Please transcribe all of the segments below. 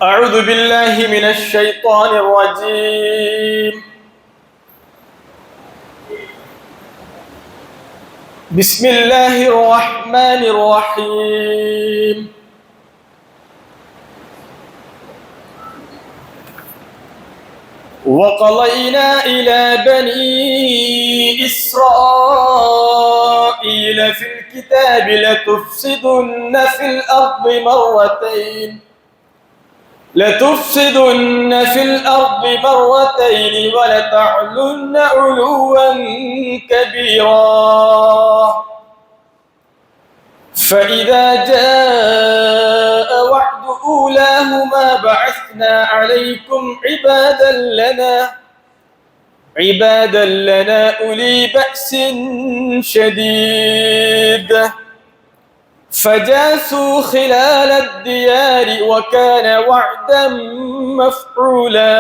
أعوذ بالله من الشيطان الرجيم. بسم الله الرحمن الرحيم. وقضينا إلى بني إسرائيل في الكتاب لتفسدن في الأرض ولتعلن علوا كبيرا. فإذا جاء وعد أولاهما بعثنا عليكم عبادا لنا أولي بأس شديد فجاسوا خلال الديار وكان وعدا مفعولا.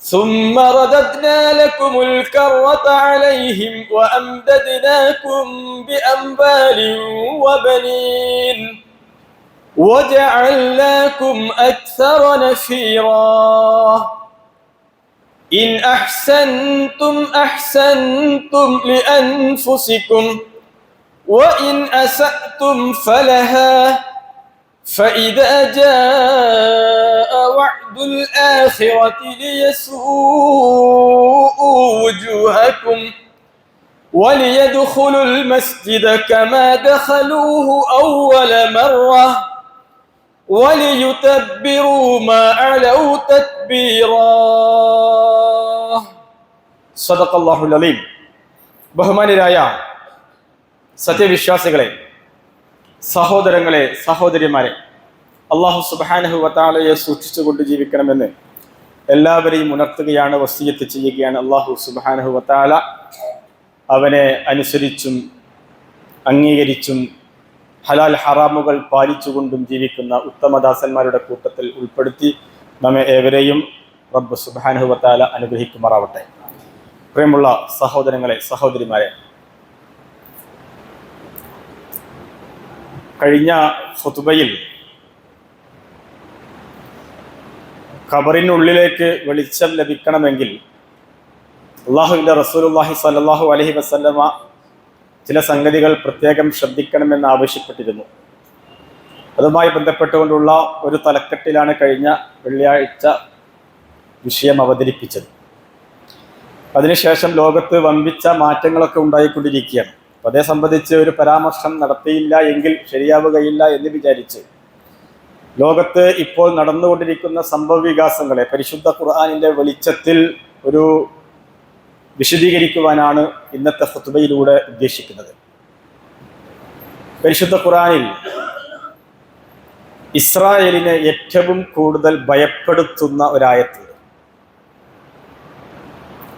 ثم رددنا لكم الكرة عليهم وأمددناكم بأموال وبنين وجعلناكم أكثر نفيرا. إن أحسنتم لأنفسكم وإن أسأتم فلها. فإذا جاء وعد الآخرة ليسوءوا وجوهكم وليدخلوا المسجد كما دخلوه أول مرة وليتبروا ما علوا تتبيرا. صدق الله العظيم. ബഹുമാന്യരായ സത്യവിശ്വാസികളെ, സഹോദരങ്ങളെ, സഹോദരിമാരെ, അല്ലാഹു സുബ്ഹാനഹു വ തആലയെ സൂക്ഷിച്ചുകൊണ്ട് ജീവിക്കണമെന്ന് എല്ലാവരെയും ഉണർത്തുകയാണ്, വസിയത്ത് ചെയ്യുകയാണ്. അല്ലാഹു സുബ്ഹാനഹു വ തആല അവനെ അനുസരിച്ചും അംഗീകരിച്ചും ഹലാൽ ഹറാമുകൾ പാലിച്ചുകൊണ്ടും ജീവിക്കുന്ന ഉത്തമദാസന്മാരുടെ കൂട്ടത്തിൽ ഉൾപ്പെടുത്തി നമ്മെ ഏവരെയും റബ്ബ് സുബ്ഹാനഹു വ തആല അനുഗ്രഹിക്കുമാറാവട്ടെ. പ്രിയമുള്ള സഹോദരങ്ങളെ, സഹോദരിമാരെ, കഴിഞ്ഞ ഖുതുബയിൽ ഖബറിനുള്ളിലേക്ക് വെളിച്ചം ലഭിക്കണമെങ്കിൽ അല്ലാഹുവിൻ്റെ റസൂലുള്ളാഹി സ്വല്ലല്ലാഹു അലൈഹി വസല്ലമ ചില സംഗതികൾ പ്രത്യേകം ശ്രദ്ധിക്കണമെന്ന് ആവശ്യപ്പെട്ടിരുന്നു. അതുമായി ബന്ധപ്പെട്ടുകൊണ്ടുള്ള ഒരു തലക്കെട്ടിലാണ് കഴിഞ്ഞ വെള്ളിയാഴ്ച വിഷയം അവതരിപ്പിച്ചത്. അതിനുശേഷം ലോകത്ത് വമ്പിച്ച മാറ്റങ്ങളൊക്കെ ഉണ്ടായിക്കൊണ്ടിരിക്കുകയാണ്. അപ്പോൾ അതേ സംബന്ധിച്ച് ഒരു പരാമർശം നടത്തിയില്ല എങ്കിൽ ശരിയാവുകയില്ല എന്ന് വിചാരിച്ച് ലോകത്ത് ഇപ്പോൾ നടന്നുകൊണ്ടിരിക്കുന്ന സംഭവ വികാസങ്ങളെ പരിശുദ്ധ ഖുർആനിൻ്റെ വെളിച്ചത്തിൽ ഒരു വിശദീകരിക്കുവാനാണ് ഇന്നത്തെ ഖുതുബയിലൂടെ ഉദ്ദേശിക്കുന്നത്. പരിശുദ്ധ ഖുർആനിൽ ഇസ്രായേലിനെ ഏറ്റവും കൂടുതൽ ഭയപ്പെടുത്തുന്ന ഒരായത്ത്,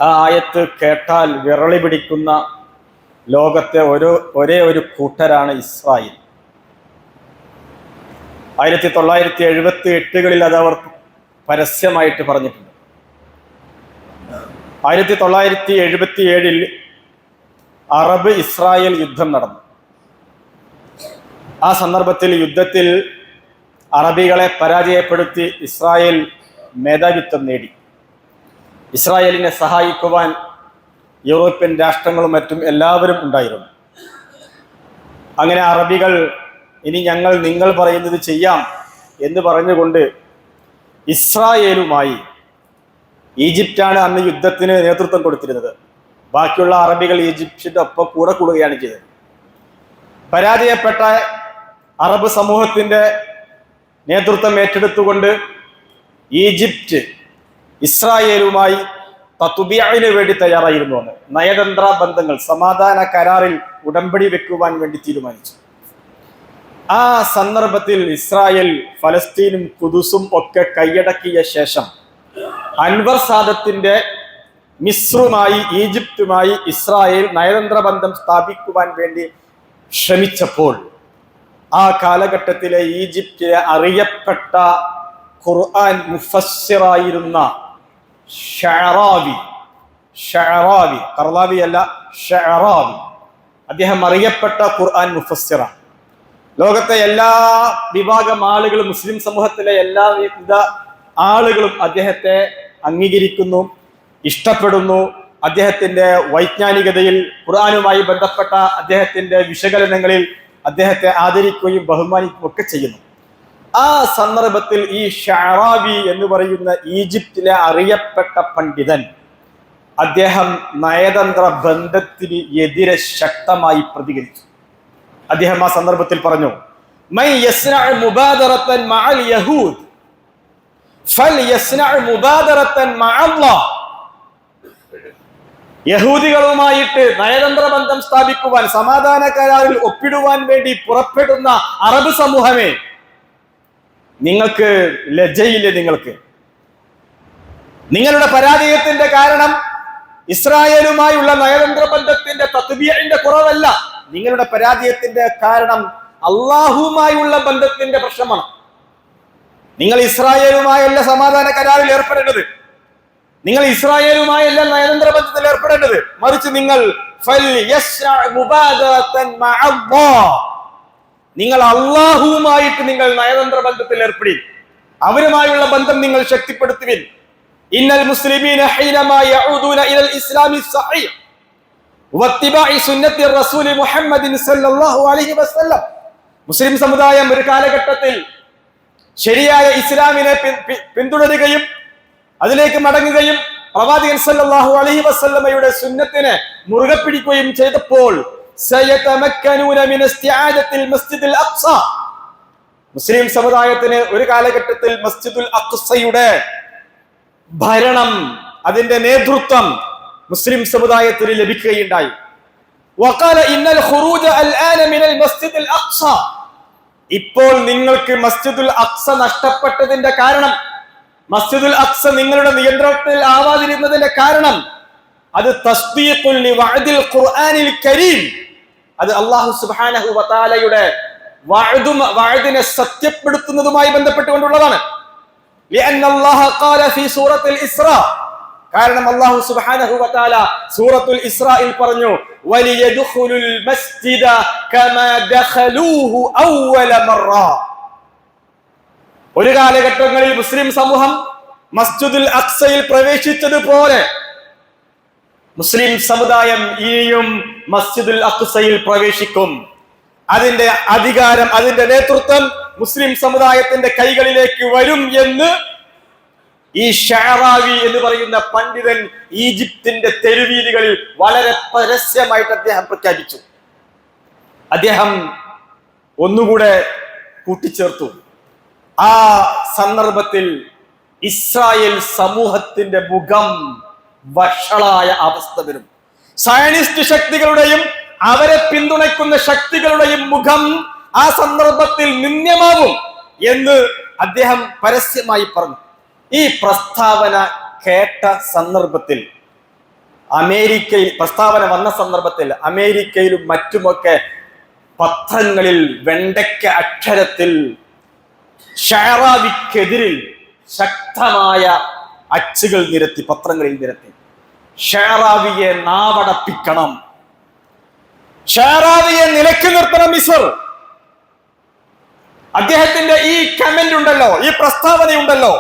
ആ ആയത്ത് കേട്ടാൽ വിറളി പിടിക്കുന്ന ലോകത്തെ ഒരേ ഒരു കൂട്ടരാണ് ഇസ്രായേൽ. 1978 അത് അവർ പരസ്യമായിട്ട് പറഞ്ഞിട്ടുണ്ട്. 1977 അറബ് ഇസ്രായേൽ യുദ്ധം നടന്നു. ആ സന്ദർഭത്തിൽ യുദ്ധത്തിൽ അറബികളെ പരാജയപ്പെടുത്തി ഇസ്രായേൽ മേധാവിത്വം നേടി. ഇസ്രായേലിനെ സഹായിക്കുവാൻ യൂറോപ്യൻ രാഷ്ട്രങ്ങളും മറ്റും എല്ലാവരും ഉണ്ടായിരുന്നു. അങ്ങനെ അറബികൾ ഇനി നിങ്ങൾ പറയുന്നത് ചെയ്യാം എന്ന് പറഞ്ഞുകൊണ്ട് ഇസ്രായേലുമായി, ഈജിപ്റ്റാണ് അന്ന് യുദ്ധത്തിന് നേതൃത്വം കൊടുത്തിരുന്നത്, ബാക്കിയുള്ള അറബികൾ ഈജിപ്തിൻ്റെ ഒപ്പം കൂടെ കൂടുകയാണ് ചെയ്തത്. പരാജയപ്പെട്ട അറബ് സമൂഹത്തിൻ്റെ നേതൃത്വം ഏറ്റെടുത്തുകൊണ്ട് ഈജിപ്റ്റ് ഇസ്രായേലുമായി തത്ബിഅന് വേണ്ടി തയ്യാറായിരുന്നു. എന്ന് നയതന്ത്ര ബന്ധങ്ങൾ, സമാധാന കരാറിൽ ഉടമ്പടി വെക്കുവാൻ വേണ്ടി തീരുമാനിച്ചു. ആ സന്ദർഭത്തിൽ ഇസ്രായേൽ ഫലസ്തീനും ഖുദുസും ഒക്കെ കൈയടക്കിയ ശേഷം അൻവർ സാദത്തിന്റെ മിസ്റുമായി, ഈജിപ്തുമായി ഇസ്രായേൽ നയതന്ത്ര ബന്ധം സ്ഥാപിക്കുവാൻ വേണ്ടി ശ്രമിച്ചപ്പോൾ ആ കാലഘട്ടത്തിലെ ഈജിപ്തിലെ അറിയപ്പെട്ട ഖുർആൻ മുഫസ്സിറായിരുന്ന ഷഅറാവി, കർലാവി അല്ല, ഷഅറാവി, അദ്ദേഹം അറിയപ്പെട്ട ഖുർആൻ മുഫസ്സിറാണ്. ലോകത്തെ എല്ലാ വിഭാഗം ആളുകളും, മുസ്ലിം സമൂഹത്തിലെ എല്ലാവിധ ആളുകളും അദ്ദേഹത്തെ അംഗീകരിക്കുന്നു, ഇഷ്ടപ്പെടുന്നു. അദ്ദേഹത്തിന്റെ വൈജ്ഞാനികതയിൽ, ഖുർആനുമായി ബന്ധപ്പെട്ട അദ്ദേഹത്തിന്റെ വിശകലനങ്ങളിൽ അദ്ദേഹത്തെ ആദരിക്കുകയും ബഹുമാനിക്കുകയും ഒക്കെ ചെയ്യുന്നു. ആ സന്ദർഭത്തിൽ ഈ ഷഅറാവി എന്ന് പറയുന്ന ഈജിപ്തിലെ അറിയപ്പെട്ട പണ്ഡിതൻ, അദ്ദേഹം നയതന്ത്ര ബന്ധത്തിന് എതിരെ ശക്തമായി പ്രതികരിച്ചു. അദ്ദേഹം ആ സന്ദർഭത്തിൽ പറഞ്ഞു, മൻ യസ്നഉ മുബാദറതൻ മഅൽ യഹൂദ് ഫൽയസ്നഉ മുബാദറതൻ മഅല്ലാഹ്. യഹൂദികളുമായിട്ട് നയതന്ത്ര ബന്ധം സ്ഥാപിക്കുവാൻ, സമാധാന കരാറിൽ ഒപ്പിടുവാൻ വേണ്ടി പുറപ്പെടുന്ന അറബ് സമൂഹമേ, നിങ്ങൾക്ക് ലജ്ജയില്ലേ? നിങ്ങളുടെ പരാജയത്തിന്റെ കാരണം ഇസ്രായേലുമായുള്ള നയതന്ത്ര ബന്ധത്തിന്റെ തത്ബീഇന്റെ കുറവല്ല. നിങ്ങളുടെ പരാജയത്തിന്റെ കാരണം അള്ളാഹുമായുള്ള ബന്ധത്തിന്റെ പ്രശ്നമാണ്. നിങ്ങൾ ഇസ്രായേലുമായല്ല സമാധാന കരാറിൽ ഏർപ്പെടേണ്ടത്, നിങ്ങൾ ഇസ്രായേലുമായല്ല നയതന്ത്ര ബന്ധത്തിൽ ഏർപ്പെടേണ്ടത്, മറിച്ച് നിങ്ങൾ നിങ്ങൾ അള്ളാഹുവുമായിട്ട് നിങ്ങൾ നയതന്ത്ര ബന്ധത്തിൽ ഏർപ്പെടും, അവരുമായുള്ള ബന്ധം നിങ്ങൾ ശക്തിപ്പെടുത്തുവിൻ. ഇന്നൽ മുസ്ലിമീന ഹീനമാ യഊദൂന ഇലൽ ഇസ്ലാമി സ്വഹീഹ് വത്തിബാഇ സുന്നത്തി റസൂൽ മുഹമ്മദിൻ സല്ലല്ലാഹു അലൈഹി വസല്ലം. മുസ്ലിം സമുദായം ഒരു കാലഘട്ടത്തിൽ ശരിയായ ഇസ്ലാമിനെ പിന്തുടരുകയും അതിലേക്ക് മടങ്ങുകയും പ്രവാചകൻ സല്ലല്ലാഹു അലൈഹി വസല്ലമയുടെ സുന്നത്തിനെ മുറുകെ പിടിക്കുകയും ചെയ്തപ്പോൾ മുസ്ലിം സമുദായത്തിന് ഒരു കാലഘട്ടത്തിൽ മസ്ജിദുൽ അഖ്സയുടെ ഭരണം, അതിന്റെ നേതൃത്വം മുസ്ലിം സമുദായത്തിന് ലഭിക്കുകയുണ്ടായി. ഇപ്പോൾ നിങ്ങൾക്ക് മസ്ജിദുൽ അഖ്സ നഷ്ടപ്പെട്ടതിന്റെ കാരണം, മസ്ജിദുൽ അഖ്സ നിങ്ങളുടെ നിയന്ത്രണത്തിൽ ആവാതിരുന്നതിന്റെ കാരണം, അത് തസ്ദീഖുൽ ലിവഅദിൽ ഖുർആനിൽ കരീം, അത് അല്ലാഹു സുബ്ഹാനഹു വ തആലയുടെ വഅദിനെ സത്യപ്പെടുത്തുന്നതുമായി ബന്ധപ്പെട്ടുകൊണ്ടുള്ളതാണ്. لأن الله قال في سورة الإسراء, കാരണം അല്ലാഹു സുബ്ഹാനഹു വ തആല സൂറത്തുൽ ഇസ്രായിൽ പറഞ്ഞു, വലിയദ്ഖുലുൽ മസ്ജിദ കമാ ദഖലൂഹു അവ്വല മറ. ഒരു കാലഘട്ടങ്ങളിൽ മുസ്ലിം സമൂഹം മസ്ജിദുൽ അഖ്സയിൽ പ്രവേശിച്ചതുപോലെ മുസ്ലിം സമുദായം ഇനിയും മസ്ജിദുൽ അഖ്സയിൽ പ്രവേശിക്കും. അതിന്റെ അധികാരം, അതിന്റെ നേതൃത്വം മുസ്ലിം സമുദായത്തിന്റെ കൈകളിലേക്ക് വരും എന്ന് ഈ ഷഅറാവി എന്ന് പറയുന്ന പണ്ഡിതൻ ഈജിപ്തിന്റെ തെരുവീതികളിൽ വളരെ പരസ്യമായിട്ട് അദ്ദേഹം പ്രഖ്യാപിച്ചു. അദ്ദേഹം ഒന്നുകൂടെ കൂട്ടിച്ചേർത്തു, ആ സന്ദർഭത്തിൽ ഇസ്രായേൽ സമൂഹത്തിന്റെ മുഖം വഷളായ അവസ്ഥ വരും. സയനിസ്റ്റ് ശക്തികളുടെയും അവരെ പിന്തുണയ്ക്കുന്ന ശക്തികളുടെയും മുഖം ആ സന്ദർഭത്തിൽ നിന്ദ്യമാവും എന്ന് അദ്ദേഹം പരസ്യമായി പറഞ്ഞു. ഈ പ്രസ്താവന കേട്ട സന്ദർഭത്തിൽ, പ്രസ്താവന വന്ന സന്ദർഭത്തിൽ അമേരിക്കയിലും മറ്റുമൊക്കെ പത്രങ്ങളിൽ വെണ്ടയ്ക്ക അക്ഷരത്തിൽ ഷഅറാവിക്കെതിരിൽ ശക്തമായ അച്ചുകൾ നിരത്തി, പത്രങ്ങളിൽ നിരത്തി. ഷഅറാവിയെ നാവടപ്പിക്കണം, ഷഅറാവിയെ നിലയ്ക്ക് നിർത്തണം മിസർ. അദ്ദേഹത്തിന്റെ ഈ കമന്റ് ഉണ്ടല്ലോ, ഈ പ്രസ്താവനയുണ്ടല്ലോ,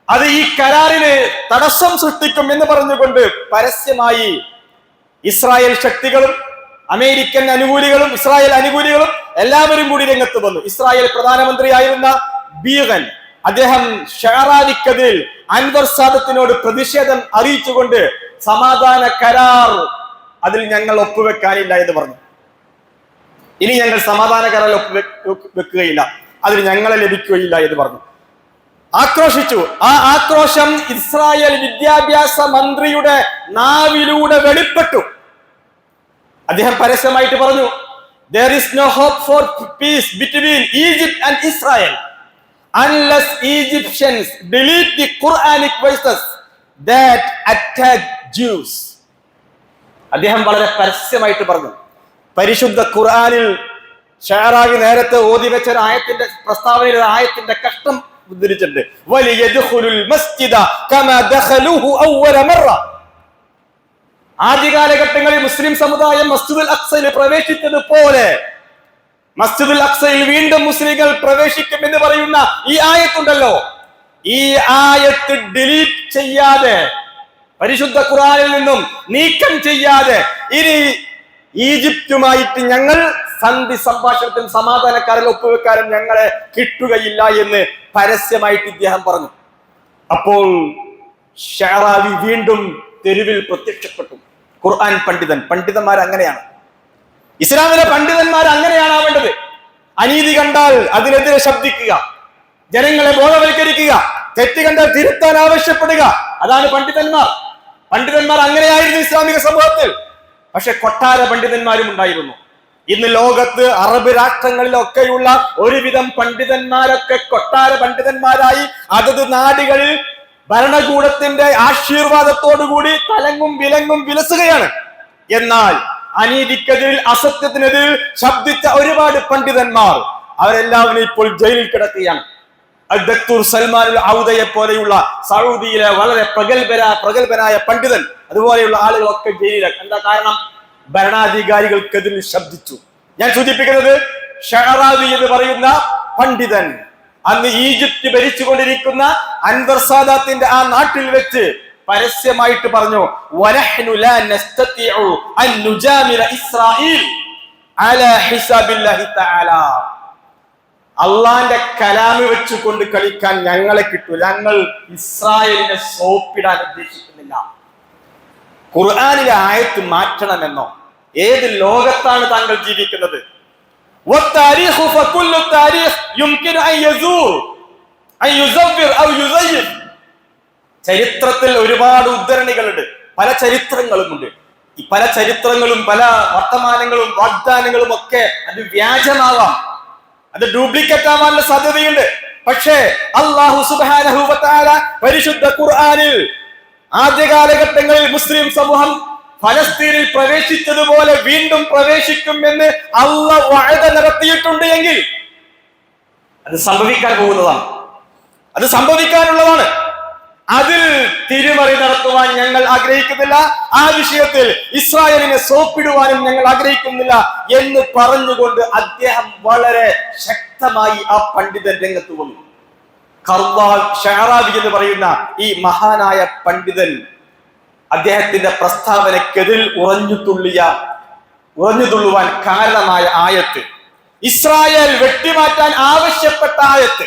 അത് ഈ കരാറിന് തടസ്സം സൃഷ്ടിക്കും എന്ന് പറഞ്ഞുകൊണ്ട് പരസ്യമായി ഇസ്രായേൽ ശക്തികളും അമേരിക്കൻ അനുകൂലികളും ഇസ്രായേൽ അനുകൂലികളും എല്ലാവരും കൂടി രംഗത്ത് വന്നു. ഇസ്രായേൽ പ്രധാനമന്ത്രിയായിരുന്ന ബീഗൻ, അദ്ദേഹം ഷഅറാവിക്കെതിരിൽ അൻവർ സാദത്തിനോട് പ്രതിഷേധം അറിയിച്ചുകൊണ്ട് സമാധാന കരാർ അതിൽ ഞങ്ങൾ ഒപ്പുവെക്കാനില്ല എന്ന് പറഞ്ഞു. ഇനി ഞങ്ങൾ സമാധാന കരാർ ഒപ്പുവെക്കുകയില്ല, അതിൽ ഞങ്ങളെ ലഭിക്കുകയില്ല എന്ന് പറഞ്ഞു. ആക്രോശിച്ചു. ആ ആക്രോശം ഇസ്രായേൽ വിദ്യാഭ്യാസ മന്ത്രിയുടെ നാവിലൂടെ വെളിപ്പെട്ടു. അദ്ദേഹം പരസ്യമായിട്ട് പറഞ്ഞു, there is no hope for peace between Egypt and Israel unless Egyptians delete the Quranic verses that attack Jews. അദ്ദേഹം വളരെ പരസ്യമായിട്ട് പറഞ്ഞു. പരിശുദ്ധ ഖുർആനിൽ ഷഅറാവി നേരത്തെ ഓതി വെച്ച ആയത്തിന്റെ പ്രസ്താവനയിൽ ആയത്തിന്റെ കഷ്ടം ഉദ്ധരിച്ചിട്ടുണ്ട്. വലിയദ്ഖുലുൽ മസ്ജിദ കമാ ദഖലൂഹു അവ്വല മറ. ആദ്യകാലഘട്ടങ്ങളിൽ മുസ്ലിം സമുദായം മസ്ജിദുൽ അഖ്സയിൽ പ്രവേശിച്ചതുപോലെ മസ്ജിദുൽ അഖ്സയിൽ വീണ്ടും മുസ്ലിങ്ങൾ പ്രവേശിക്കും എന്ന് പറയുന്ന ഈ ആയത്തുണ്ടല്ലോ, ഈ ആയത്ത് ഡിലീറ്റ് ചെയ്യാതെ, പരിശുദ്ധ ഖുർആനിൽ നിന്നും നീക്കം ചെയ്യാതെ ഇനി ഈജിപ്തുമായിട്ട് ഞങ്ങൾ സന്ധി സംഭാഷണത്തിനും സമാധാനക്കാരിൽ ഒപ്പുവെക്കാനും ഞങ്ങളെ കിട്ടുകയില്ല എന്ന് പരസ്യമായിട്ട് ഇദ്ദേഹം പറഞ്ഞു. അപ്പോൾ ഷഅറാവി വീണ്ടും തെരുവിൽ പ്രത്യക്ഷപ്പെട്ടു. ഖുർആൻ പണ്ഡിതന്മാർ അങ്ങനെയാണ്, ഇസ്ലാമിലെ പണ്ഡിതന്മാർ അങ്ങനെയാണ് ആവേണ്ടത്. അനീതി കണ്ടാൽ അതിനെതിരെ ശബ്ദിക്കുക, ജനങ്ങളെ ബോധവൽക്കരിക്കുക, തെറ്റ് കണ്ടാൽ തിരുത്താൻ ആവശ്യപ്പെടുക. അതാണ് പണ്ഡിതന്മാർ അങ്ങനെയായിരുന്നു ഇസ്ലാമിക സമൂഹത്തിൽ. പക്ഷെ കൊട്ടാര പണ്ഡിതന്മാരും ഉണ്ടായിരുന്നു. ഇന്ന് ലോകത്ത് അറബ് രാഷ്ട്രങ്ങളിലൊക്കെയുള്ള ഒരുവിധം പണ്ഡിതന്മാരൊക്കെ കൊട്ടാര പണ്ഡിതന്മാരായി അതത് നാടുകളിൽ ഭരണകൂടത്തിന്റെ ആശീർവാദത്തോടുകൂടി തലങ്ങും വിലങ്ങും വിലസുകയാണ്. എന്നാൽ അനീതിക്കെതിരിൽ, അസത്യത്തിനെതിരിൽ ശബ്ദിച്ച ഒരുപാട് പണ്ഡിതന്മാർ അവരെല്ലാവരും ഇപ്പോൾ ജയിലിൽ കിടക്കുകയാണ്. അൽ-ദക്തൂർ സൽമാനുൽ ഔദയെ പോലെയുള്ള സൗദിയിലെ വളരെ പ്രഗത്ഭനായ പണ്ഡിതൻ, അതുപോലെയുള്ള ആളുകളൊക്കെ ജയിലിലാണ്. എന്താ കാരണം? ഭരണാധികാരികൾക്കെതിരിൽ ശബ്ദിച്ചു. ഞാൻ സൂചിപ്പിക്കുന്നത് ഷഅറാവി എന്ന് പറയുന്ന പണ്ഡിതൻ അന്ന് ഈജിപ്ത് ഭരിച്ചുകൊണ്ടിരിക്കുന്ന അൻവർ സാദാത്തിന്റെ ആ നാട്ടിൽ വെച്ച് പരസ്യമായിട്ട് പറഞ്ഞു, വനഹ്നു ലാ നസ്തതിഉ അൻ നുജാമിറ ഇസ്രായീൽ അലാ ഹിസാബില്ലാഹി തആല. അള്ളാന്റെ കലാമ് വെച്ചുകൊണ്ട് കളിക്കാൻ ഞങ്ങളെ കിട്ടൂ, ഞങ്ങൾ ഇസ്രായേലിനെ സോപ്പിടാൻ ഉദ്ദേശിക്കുന്നില്ല. ഖുർആനിലെ ആയത്ത് മാറ്റണമെന്നോ? ഏത് ലോകത്താണ് താങ്കൾ ജീവിക്കുന്നത്? ചരിത്രത്തിൽ ഒരുപാട് ഉദ്ധരണികളുണ്ട്, പല ചരിത്രങ്ങളുമുണ്ട്. ഈ പല ചരിത്രങ്ങളും പല വർത്തമാനങ്ങളും വാഗ്ദാനങ്ങളും ഒക്കെ അത് വ്യാജമാവാം, അത് ഡ്യൂപ്ലിക്കേറ്റ് ആവാനുള്ള സാധ്യതയുണ്ട്. പക്ഷേ അല്ലാഹു സുബ്ഹാനഹു വ തആല പരിശുദ്ധ ഖുർആനിൽ ആദ്യ കാലഘട്ടങ്ങളിൽ മുസ്ലിം സമൂഹം ഫലസ്തീനിൽ പ്രവേശിച്ചതുപോലെ വീണ്ടും പ്രവേശിക്കും എന്ന് അല്ലാഹു വഅദ നടത്തിയിട്ടുണ്ട് എങ്കിൽ അത് സംഭവിക്കാൻ പോകുന്നതാണ്, അത് സംഭവിക്കാനുള്ളതാണ്. അതിൽ തിരിമറി നടത്തുവാൻ ഞങ്ങൾ ആഗ്രഹിക്കുന്നില്ല, ആ വിഷയത്തിൽ ഇസ്രായേലിനെ സോപ്പിടുവാനും ഞങ്ങൾ ആഗ്രഹിക്കുന്നില്ല എന്ന് പറഞ്ഞുകൊണ്ട് അദ്ദേഹം വളരെ ശക്തമായി ആ പണ്ഡിതൻ രംഗത്ത് വന്നു. ഷഅറാവി എന്ന് പറയുന്ന ഈ മഹാനായ പണ്ഡിതൻ അദ്ദേഹത്തിന്റെ പ്രസ്താവനക്കെതിരിൽ ഉറഞ്ഞുതുള്ളുവാൻ കാരണമായ ആയത്ത്, ഇസ്രായേൽ വെട്ടിമാറ്റാൻ ആവശ്യപ്പെട്ട ആയത്ത്,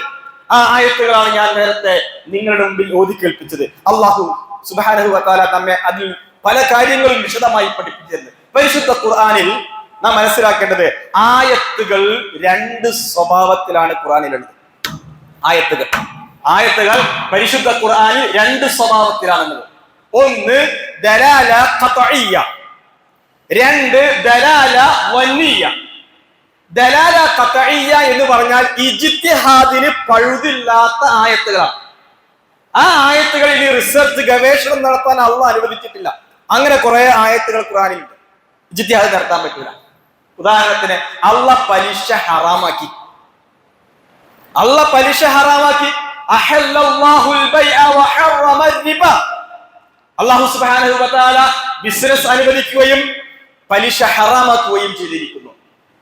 ആ ആയത്തുകളാണ് ഞാൻ നേരത്തെ നിങ്ങളുടെ മുമ്പിൽ ഓതി കേൾപ്പിച്ചത്. അല്ലാഹു സുബ്ഹാനഹു വ തആല നമ്മെ അതിൽ പല കാര്യങ്ങളും വിശദമായി പഠിപ്പിച്ചിരുന്നു. പരിശുദ്ധ ഖുർആനിൽ നാം മനസ്സിലാക്കേണ്ടത്, ആയത്തുകൾ രണ്ട് സ്വഭാവത്തിലാണ് ഖുർആനിലുള്ളത്. ആയത്തുകൾ പരിശുദ്ധ ഖുർആനിൽ രണ്ട് സ്വഭാവത്തിലാണുള്ളത്. ഒന്ന് ദലാല ഖത്ഇയ്യ, രണ്ട് ദലാല വന്നിയ്യ. ദലാല ഖത്ഇയ്യ എന്ന് പറഞ്ഞാൽ ഇജ്തിഹാദിന് പഴുതില്ലാത്ത ആയത്തുകളാണ്. ആ ആയത്തുകളിൽ റിസർച്ച് ഗവേഷണം നടത്താൻ അള്ളാഹ് അനുവദിച്ചിട്ടില്ല. അങ്ങനെ കുറെ ആയത്തുകൾ ഖുർആനിലുണ്ട്, ഇജ്തിഹാദ് നടത്താൻ പറ്റില്ല. ഉദാഹരണത്തിന് അള്ളാഹ് പലിശ ഹറാമാക്കി. അല്ലാഹു സുബ്ഹാനഹു വ തആല ബിസിനസ് അനുവദിക്കുകയും പലിശ ഹറാമാക്കുകയും ചെയ്തിരിക്കുന്നു.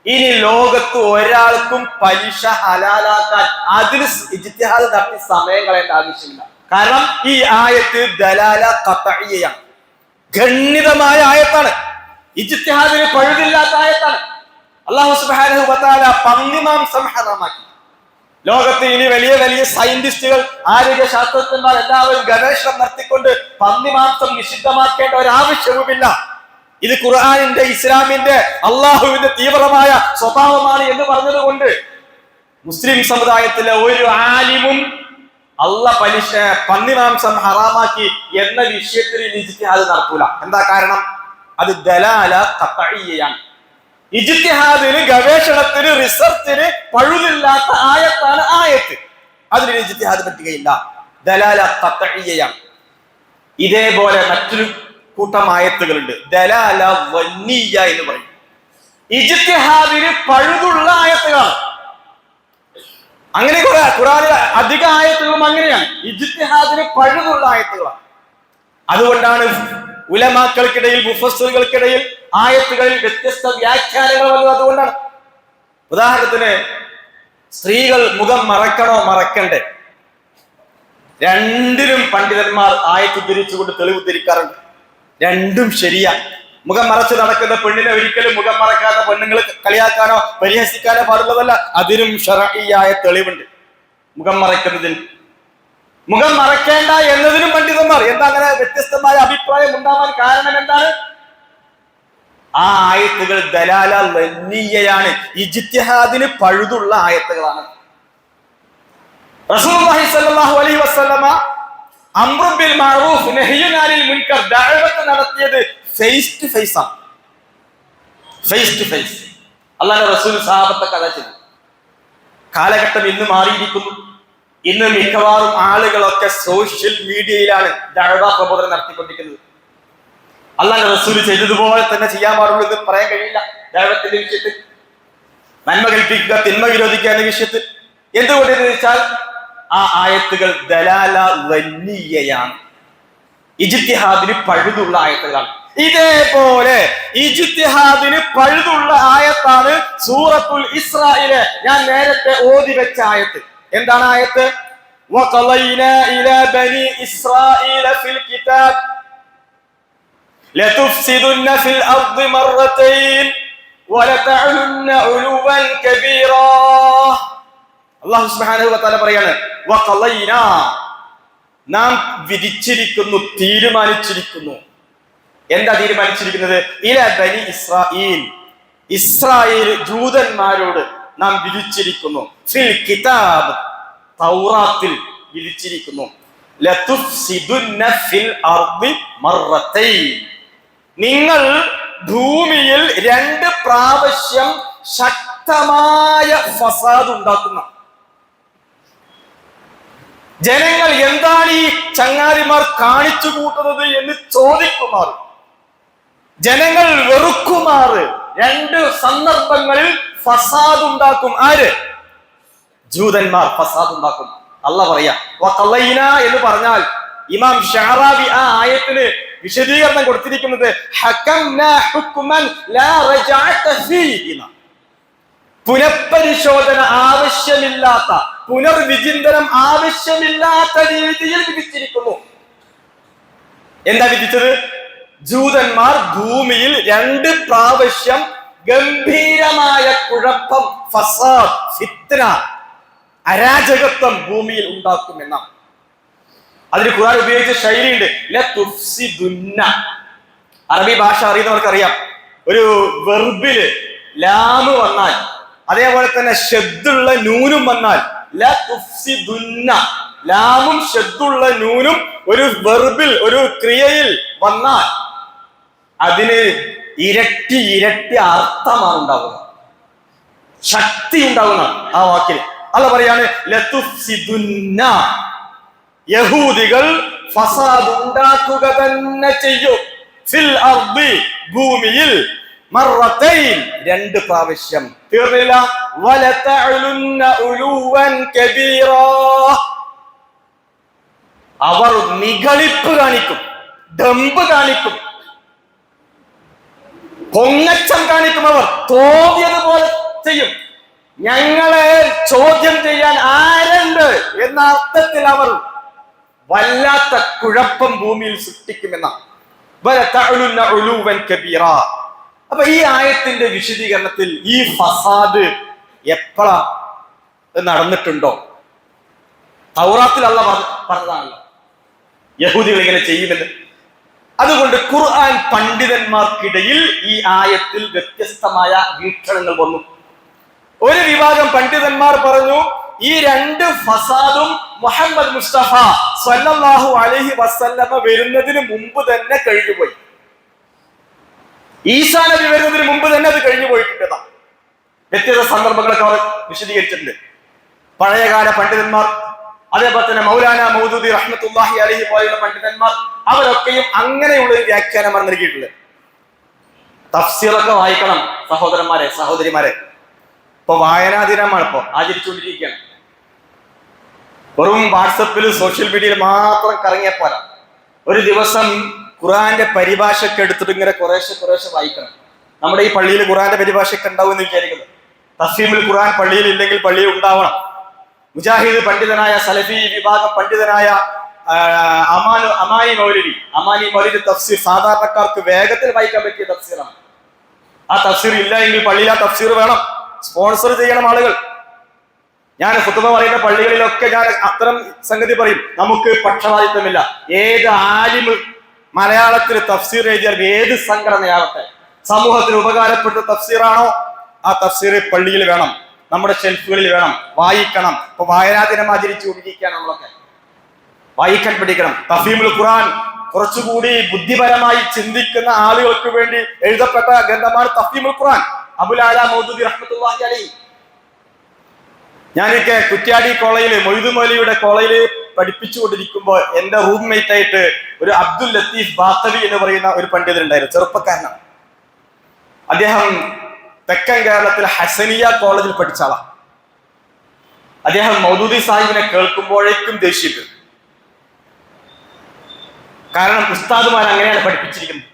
ഇനി ലോകത്ത് ഒരാൾക്കും പലിശ ഹലാലാക്കാൻ അതിന് ഇജ്തിഹാദ് നടത്തി സമയം കളയേണ്ട ആവശ്യമില്ല. കാരണം ഈ ആയത്ത് ദലാല ഖത്ഇയ്യയാണ്, ഗണ്യതമായ ആയത്താണ്, ഇജ്തിഹാദിന് പഴുതില്ലാത്ത ആയത്താണ്. അല്ലാഹു സുബ്ഹാനഹു വ തആല പന്നിമാംസം ഹറാമാക്കി. ലോകത്ത് ഇനി വലിയ വലിയ സയന്റിസ്റ്റുകൾ, ആരോഗ്യ ശാസ്ത്രജ്ഞന്മാർ എല്ലാവരും ഗവേഷണം നടത്തിക്കൊണ്ട് പന്നിമാംസം നിഷിദ്ധമാക്കേണ്ട ഒരാവശ്യവുമില്ല. ഇത് ഖുർആനിന്റെ, ഇസ്ലാമിന്റെ, അള്ളാഹുവിന്റെ തീവ്രമായ സ്വഭാവമാണ് എന്ന് പറഞ്ഞതുകൊണ്ട് മുസ്ലിം സമുദായത്തിലെ ഒരു ആലിമും പന്നിമാംസം ഹറാമാക്കി എന്ന വിഷയത്തിൽ ഇജ്തിഹാദ് നടത്തൂല. എന്താ കാരണം? അത് ദലാല ഖത്ഇയ്യയാണ്. ഇജ്തിഹാദിന്, ഗവേഷണത്തിന്, റിസർച്ചിന് പഴുതില്ലാത്ത ആയത്താണ് ആയത്ത്. അതിന് ഇജ്തിഹാദ് പറ്റുകയില്ല, ദലാല ഖത്ഇയ്യയാണ്. ഇതേപോലെ മറ്റൊരു കൂട്ടം ആയത്തുകളുണ്ട്, ദലാല വന്നിയ്യ എന്ന് പറയും. ഇജ്തിഹാദിന് പഴുതുള്ള ആയത്തുകളാണ്. അങ്ങനെ കുറെ ഖുർആനിലെ അധിക ആയത്തുകളും അങ്ങനെയാണ്, ഇജ്തിഹാദിന് പഴുതുള്ള ആയത്തുകളാണ്. അതുകൊണ്ടാണ് ഉലമാക്കൾക്കിടയിൽ, മുഫസ്സിറുകൾക്കിടയിൽ ആയത്തുകളിൽ വ്യത്യസ്ത വ്യാഖ്യാനങ്ങൾ വന്നത്. അതുകൊണ്ടാണ് ഉദാഹരണത്തിന് സ്ത്രീകൾ മുഖം മറക്കണോ മറക്കണ്ടേ? രണ്ടിനും പണ്ഡിതന്മാർ ആയത്ത് ഉദ്ധരിച്ചുകൊണ്ട് തെളിവ് ഉദ്ധരിക്കാറുണ്ട്. രണ്ടും ശരിയാ. മുഖം മറച്ച് നടക്കുന്ന പെണ്ണിനെ ഒരിക്കലും മുഖം മറക്കാത്ത പെണ്ണുങ്ങൾ കളിയാക്കാനോ പരിഹസിക്കാനോ പാടുള്ളതല്ല. അതിനും ശർഈയായ തെളിവുണ്ട്. മുഖം മറക്കുന്നതിന്, മുഖം മറക്കേണ്ട എന്നതിനും പണ്ഡിതന്മാർ. എന്താ അങ്ങനെ വ്യത്യസ്തമായ അഭിപ്രായം ഉണ്ടാവാൻ കാരണം എന്താണ്? ആ ആയത്തുകൾ ദലാല ലന്നിയ്യയാണ്, ഇജ്തിഹാദിന് പഴുതുള്ള ആയത്തുകളാണ്. റസൂലുള്ളാഹി സ്വല്ലല്ലാഹു അലൈഹി വസല്ലമ അംറു ബിൽ മഅറൂഫ് നഹ്യുൻ അനിൽ മുൻകർ ദഅവത്ത് നടത്തിയത് ഫേസ് ടു ഫേസ് ആണ്. Face to face. അല്ലാഹുവിന്റെ റസൂൽ സഹാബത്തെ കഥ ചെയ്തു. കാലഘട്ടം ഇന്ന് മാറിയിരിക്കുന്നു. ഇന്ന് മിക്കവാറും ആളുകളൊക്കെ സോഷ്യൽ മീഡിയയിലാണ് ദഅവ പ്രബോധനം നടത്തിക്കൊണ്ടിരിക്കുന്നത്. അല്ലാഹുവിന്റെ റസൂൽ ചെയ്തതുപോലെ തന്നെ ചെയ്യാൻ പാടുള്ളൂ എന്ന് പറയാൻ കഴിയില്ല. ദഅവത്തിന്റെ വിഷയത്തിൽ നന്മ കൽപ്പിക്കുക, തിന്മ വിരോധിക്കുക എന്ന വിഷയത്തിൽ. എന്തുകൊണ്ടെന്ന് വെച്ചാൽ ആ ആയത്തുകൾ ദലാല ലന്നിയ്യയാണ്, ഇജ്തിഹാദിന് പഴുതുള്ള ആയത്തുകളാണ്. ഇതേപോലെ ഇജ്തിഹാദിന് പഴുതുള്ള ആയത്താണ് സൂറത്തുൽ ഇസ്രായിലെ ഞാൻ നേരത്തെ ഓതി വെച്ച ആയത്ത്. എന്താണ് ആയത്ത്? വഖളൈനാ ഇലാ ബനി ഇസ്രായീല ഫിൽ കിതാബ് ലതുഫ്സിദുന്ന ഫിൽ അർദി മർറതൈൻ വലതഅലുന്ന ഉലുവൻ കബീറാ. അല്ലാഹു സുബ്ഹാനഹു വ തആല പറയാണ്, വഖളൈനാ, നാം വിധിച്ചിരിക്കുന്നു, തീരുമാനിച്ചിരിക്കുന്നു. എന്താ തീരുമാനിച്ചിരിക്കുന്നത്? ഇലാ ബനി ഇസ്രായീൽ, ഇസ്രായേൽ ജൂതന്മാരോട് നാം വിധിച്ചിരിക്കുന്നു. ഫിൽ കിതാബ്, തൗറാത്തിൽ വിധിച്ചിരിക്കുന്നു. ലതുഫ്സിദുന്ന ഫിൽ അർദി മർറതൈൻ, നിങ്ങൾ ഭൂമിയിൽ 2 പ്രാവശ്യം ശക്തമായ ഫസാദ് ഉണ്ടാക്കുന്ന. ജനങ്ങൾ എന്താണ് ഈ ചങ്ങാതിമാർ കാണിച്ചു കൂട്ടുന്നത് എന്ന് ചോദിക്കുമാർ, ജനങ്ങൾ വെറുക്കുമാർ 2 സന്ദർഭങ്ങളിൽ ഫസാദ് ഉണ്ടാക്കും. ആര്? ജൂതന്മാർ ഫസാദ് ഉണ്ടാക്കും. അല്ലാഹ് പറയാ വഖളൈന എന്ന് പറഞ്ഞാൽ ഇമാം ഷഅറാബി ആ ആയത്തിന് വിശദീകരണം കൊടുത്തിരിക്കുന്നത് ഹകംനാ ഹുക്മൻ ലാ റജഅത ഫീഹി, പുനഃപരിശോധന ആവശ്യമില്ലാത്ത, പുനർവിചിന്തനം ആവശ്യമില്ലാത്ത രീതിയിൽ വിധിച്ചിരിക്കുന്നു. എന്താ വിധിച്ചത്? ജൂതന്മാർ ഭൂമിയിൽ 2 പ്രാവശ്യം ഗംഭീരമായ കുഴപ്പം, ഫസാദ്, ഫിത്ന, അരാജകത്വം ഭൂമിയിൽ ഉണ്ടാക്കുമെന്നാണ്. അതിന് ഖുർആൻ ഉപയോഗിച്ച ശൈലിയുണ്ട്. ലതുഫ്സിദുന്ന. അറബി ഭാഷ അറിയുന്നവർക്കറിയാം, ഒരു വെർബില് ലാമ് വന്നാൽ, അതേപോലെ തന്നെ ഷദ്ദുള്ള നൂനും വന്നാൽ, ലതുഫ്സിദുന്ന, ലാമും ഷദ്ദുള്ള നൂനും ഒരു വെർബിൽ, ഒരു ക്രിയയിൽ വന്നാൽ അതിന് ഇരട്ടി ഇരട്ടി അർത്ഥമാണ് ഉണ്ടാവുക, ശക്തി ഉണ്ടാവുന്ന ആ വാക്കിൽ. അല്ല പറയാണ് ലതുഫ്സിദുന്ന, യഹൂദികൾ ഫസാദ് ഉണ്ടാക്കുക തന്നെ ചെയ്യും. ഫിൽ അർദി, ഭൂമിയിൽ, മർറതൈൻ, 2 പ്രാവശ്യം. തീർന്നില്ല. വലതഅലുന്ന ഉലുവൻ കബീറാ, അവർ നിഗളിപ്പ് കാണിക്കും, ദമ്പ് കാണിക്കും, പൊങ്ങച്ചം കാണിക്കും. അവർ തോന്നിയതുപോലെ ചെയ്യും. ഞങ്ങളെ ചോദ്യം ചെയ്യാൻ ആരുണ്ട് എന്ന അർത്ഥത്തിൽ അവർ വല്ലാത്ത കുഴപ്പം ഭൂമിയിൽ സൃഷ്ടിക്കുമെന്നാണ്. വലതഅലുന്ന ഉലുവൻ കബീറാ. അപ്പൊ ഈ ആയത്തിന്റെ വിശദീകരണത്തിൽ ഈ ഫസാദ് എപ്പോഴാ നടന്നിട്ടുണ്ടോ? തൗറാത്തിൽ അല്ലാഹ് പറഞ്ഞതാണല്ലോ യഹൂദികൾ ഇങ്ങനെ ചെയ്യുമെന്ന്. അതുകൊണ്ട് ഖുർആൻ പണ്ഡിതന്മാർക്കിടയിൽ ഈ ആയത്തിൽ വ്യത്യസ്തമായ വീക്ഷണങ്ങൾ വന്നു. ഒരു വിഭാഗം പണ്ഡിതന്മാർ പറഞ്ഞു, ഈ 2 ഫസാദും മുഹമ്മദ് മുസ്തഫ സ്വല്ലല്ലാഹു അലൈഹി വസല്ലമ വരുന്നതിന് മുമ്പ് തന്നെ കഴിഞ്ഞുപോയി. ഈസാ നബി വരുന്നതിന് മുമ്പ് തന്നെ അത് കഴിഞ്ഞു പോയിട്ടുണ്ടെന്നാണ്. വ്യത്യസ്ത സന്ദർഭങ്ങളൊക്കെ അവർ വിശദീകരിച്ചിട്ടുണ്ട്. പഴയകാല പണ്ഡിതന്മാർ, അതേപോലെ തന്നെ മൗലാന മൗദൂദി റഹ്മത്തുള്ളാഹി അലൈഹി പോലുള്ള പണ്ഡിതന്മാർ, അവരൊക്കെയും അങ്ങനെയുള്ള ഒരു വ്യാഖ്യാനമാണ് നൽകിയിട്ടുള്ളത്. തഫ്സീറൊക്കെ വായിക്കണം സഹോദരന്മാരെ, സഹോദരിമാരെ. ഇപ്പൊ വായനാ ദിനമാണ് ഇപ്പൊ ആചരിച്ചുകൊണ്ടിരിക്കുകയാണ്. വെറും വാട്സപ്പിൽ സോഷ്യൽ മീഡിയയിൽ മാത്രം കറങ്ങിയാൽ പോരാ. ഒരു ദിവസം ഖുർആന്റെ പരിഭാഷയൊക്കെ എടുത്തിട്ട് ഇങ്ങനെ കുറേശ്ശെ വായിക്കണം. നമ്മുടെ ഈ പള്ളിയിൽ ഖുർആന്റെ പരിഭാഷയൊക്കെ ഉണ്ടാവും എന്ന് വിചാരിക്കുന്നത്. തഫ്സീറുൽ ഖുർആൻ പള്ളിയിൽ ഇല്ലെങ്കിൽ പള്ളിയിൽ ഉണ്ടാവണം. മുജാഹിദ് പണ്ഡിതനായ സലഫി വിഭാഗം പണ്ഡിതനായ അമാനി മൗലവി തഫ്സീർ സാധാരണക്കാർക്ക് വേഗത്തിൽ വായിക്കാൻ പറ്റിയ തഫ്സീറാണ്. ആ തഫ്സീർ ഇല്ല എങ്കിൽ പള്ളിയിൽ ആ തഫ്സീർ വേണം. സ്പോൺസർ ചെയ്യണം ആളുകൾ. ഞാൻ ഖുതുബ പറയുന്ന പള്ളികളിലൊക്കെ ഞാൻ അത്തരം സംഗതി പറയും. നമുക്ക് പക്ഷപാതിത്വമില്ല. ഏത് ആലിമ് മലയാളത്തിൽ തഫ്സീർ എഴുതിയാൽ ഏത് സംഘടനയാവട്ടെ, സമൂഹത്തിന് ഉപകാരപ്പെട്ട തഫ്സീറാണോ ആ തഫ്സീർ പള്ളിയിൽ വേണം, നമ്മുടെ ഷെൽഫുകളിൽ വേണം, വായിക്കണം. ഇപ്പൊ വായനാ ദിനം ആചരിച്ചുകൊണ്ടിരിക്കുകയാണ്. നമ്മളൊക്കെ വായിക്കാൻ പഠിക്കണം. തഫീമുൽ ഖുർആൻ കുറച്ചുകൂടി ബുദ്ധിപരമായി ചിന്തിക്കുന്ന ആളുകൾക്ക് വേണ്ടി എഴുതപ്പെട്ട ഗ്രന്ഥമാണ് തഫീമുൽ ഖുർആൻ. അബുൽ അല മൗദൂദി റഹ്മത്തുള്ളാഹി അലൈഹി. ഞാനൊക്കെ കുറ്റ്യാടി കോളേജില് മൊയ്തു മൗലവിയുടെ കോളേജിൽ പഠിപ്പിച്ചുകൊണ്ടിരിക്കുമ്പോൾ എന്റെ റൂംമേറ്റ് ആയിട്ട് ഒരു അബ്ദുൽ ലത്തീഫ് ബാത്തവി എന്ന് പറയുന്ന ഒരു പണ്ഡിതൻ ഉണ്ടായിരുന്നു. ചെറുപ്പക്കാരനാണ്. അദ്ദേഹം തെക്കൻ കേരളത്തിലെ ഹസനിയ കോളേജിൽ പഠിച്ച ആളാണ്. അദ്ദേഹം മൗദൂദി സാഹിബിനെ കേൾക്കുമ്പോഴേക്കും ദേഷ്യം. കാരണം ഉസ്താദുമാർ അങ്ങനെയാണ് പഠിപ്പിച്ചിരിക്കുന്നത്.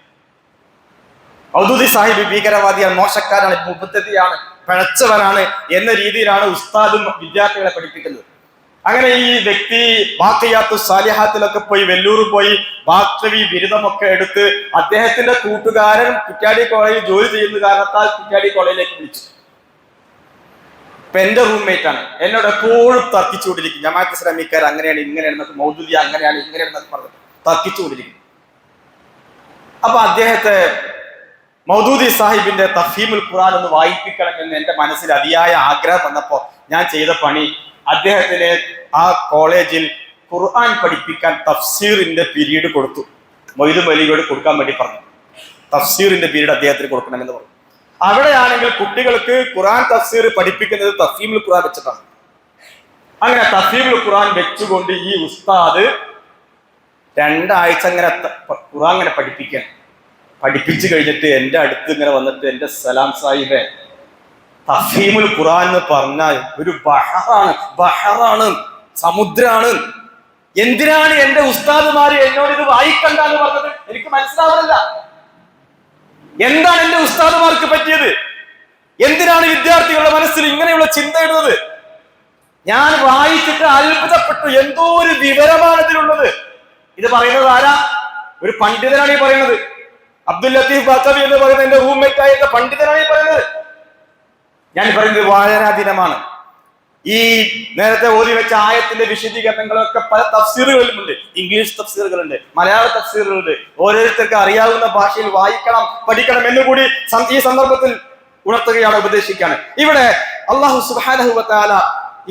മൗദൂദി സാഹിബ് ഭീകരവാദിയാണ്, മോശക്കാരാണ്, മുബത്തദിയാണ്, പിഴച്ചവനാണ് എന്ന രീതിയിലാണ് ഉസ്താദും വിദ്യാർത്ഥികളെ പഠിപ്പിക്കുന്നത്. അങ്ങനെ ഈ വ്യക്തി ബാഖിയാത്തു സാലിഹാത്തിലൊക്കെ പോയി, വെല്ലൂർ പോയി ബാക്തവി ബിരുദമൊക്കെ എടുത്ത് അദ്ദേഹത്തിന്റെ കൂട്ടുകാരൻ കുറ്റ്യാടി കോളേജിൽ ജോലി ചെയ്യുന്ന കാരണത്താൽ കുറ്റ്യാടി കോളേജിലേക്ക് വിളിച്ചു. ഇപ്പൊ എന്റെ റൂംമേറ്റ് ആണ്. എന്നോട് എപ്പോഴും തർക്കിച്ചുകൊണ്ടിരിക്കും. ജമാഅത്ത് ഇസ്ലാമിക്കാർ അങ്ങനെയാണ് ഇങ്ങനെയാണെന്നൊക്കെ, മൗദൂദി അങ്ങനെയാണ് ഇങ്ങനെയാണെന്നൊക്കെ പറഞ്ഞു തർക്കിച്ചുകൊണ്ടിരിക്കും. അപ്പൊ അദ്ദേഹത്തെ മൗദൂദി സാഹിബിന്റെ തഫീമുൽ ഖുർആൻ ഒന്ന് വായിപ്പിക്കണമെന്ന് എന്റെ മനസ്സിൽ അതിയായ ആഗ്രഹം വന്നപ്പോ ഞാൻ ചെയ്ത പണി, അദ്ദേഹത്തിന് ആ കോളേജിൽ ഖുർആൻ പഠിപ്പിക്കാൻ തഫ്സീറിന്റെ പീരീഡ് കൊടുത്തു. മൊയ്തു മൗലവിയോട് കൊടുക്കാൻ വേണ്ടി പറഞ്ഞു. തഫ്സീറിന്റെ പീരീഡ് അദ്ദേഹത്തിന് കൊടുക്കണമെന്ന് പറഞ്ഞു. അവിടെയാണെങ്കിൽ കുട്ടികൾക്ക് ഖുർആൻ തഫ്സീർ പഠിപ്പിക്കുന്നത് തഫീമുൽ ഖുർആൻ വെച്ചിട്ടാണ്. അങ്ങനെ തഫീമുൽ ഖുർആൻ വെച്ചുകൊണ്ട് ഈ ഉസ്താദ് 2 ആഴ്ച അങ്ങനെ ഖുർആൻ അങ്ങനെ പഠിപ്പിച്ചു കഴിഞ്ഞിട്ട് എൻ്റെ അടുത്ത് ഇങ്ങനെ വന്നിട്ട്, എൻ്റെ സലാം സാഹിബെ, തഫീമുൽ ഖുർആൻ എന്ന് പറഞ്ഞാൽ ഒരു ബഹറാണ്, സമുദ്രാണ്. എന്തിനാണ് എന്റെ ഉസ്താദുമാര് എന്നോട് ഇത് വായിക്കണ്ടെന്ന് പറഞ്ഞത്? എനിക്ക് മനസ്സിലാവുന്നില്ല. എന്താണ് എന്റെ ഉസ്താദുമാർക്ക് പറ്റിയത്? എന്തിനാണ് വിദ്യാർത്ഥികളുടെ മനസ്സിൽ ഇങ്ങനെയുള്ള ചിന്ത ഇടുന്നത്? ഞാൻ വായിച്ചിട്ട് അത്ഭുതപ്പെട്ടു. എന്തോ ഒരു വിവരമാണ് ഇതിലുള്ളത്. ഇത് പറയുന്നത് ആരാ? ഒരു പണ്ഡിതനാണ് ഈ പറയുന്നത്. അബ്ദുൽ ലത്തീഫ് ബാത്തവി എന്ന് പറയുന്ന എന്റെ റൂംമേറ്റ് ആയിരുന്ന പണ്ഡിതനാണ് ഈ പറയുന്നത്. ഞാൻ പറയുന്നത് വായനാ ദിനമാണ്. ഈ നേരത്തെ ഓതി വെച്ച ആയത്തിന്റെ വിശദീകരണങ്ങളൊക്കെ പല തഫ്സീറുകളിലുമുണ്ട്. ഇംഗ്ലീഷ് തഫ്സീറുകളുണ്ട്, മലയാള തഫ്സീറുകളുണ്ട്. ഓരോരുത്തർക്ക് അറിയാവുന്ന ഭാഷയിൽ വായിക്കണം, പഠിക്കണം എന്നുകൂടി ഈ സന്ദർഭത്തിൽ ഉണർത്തുകയാണ്, ഉപദേശിക്കുകയാണ്. ഇവിടെ അല്ലാഹു സുബ്ഹാനഹു വ തആല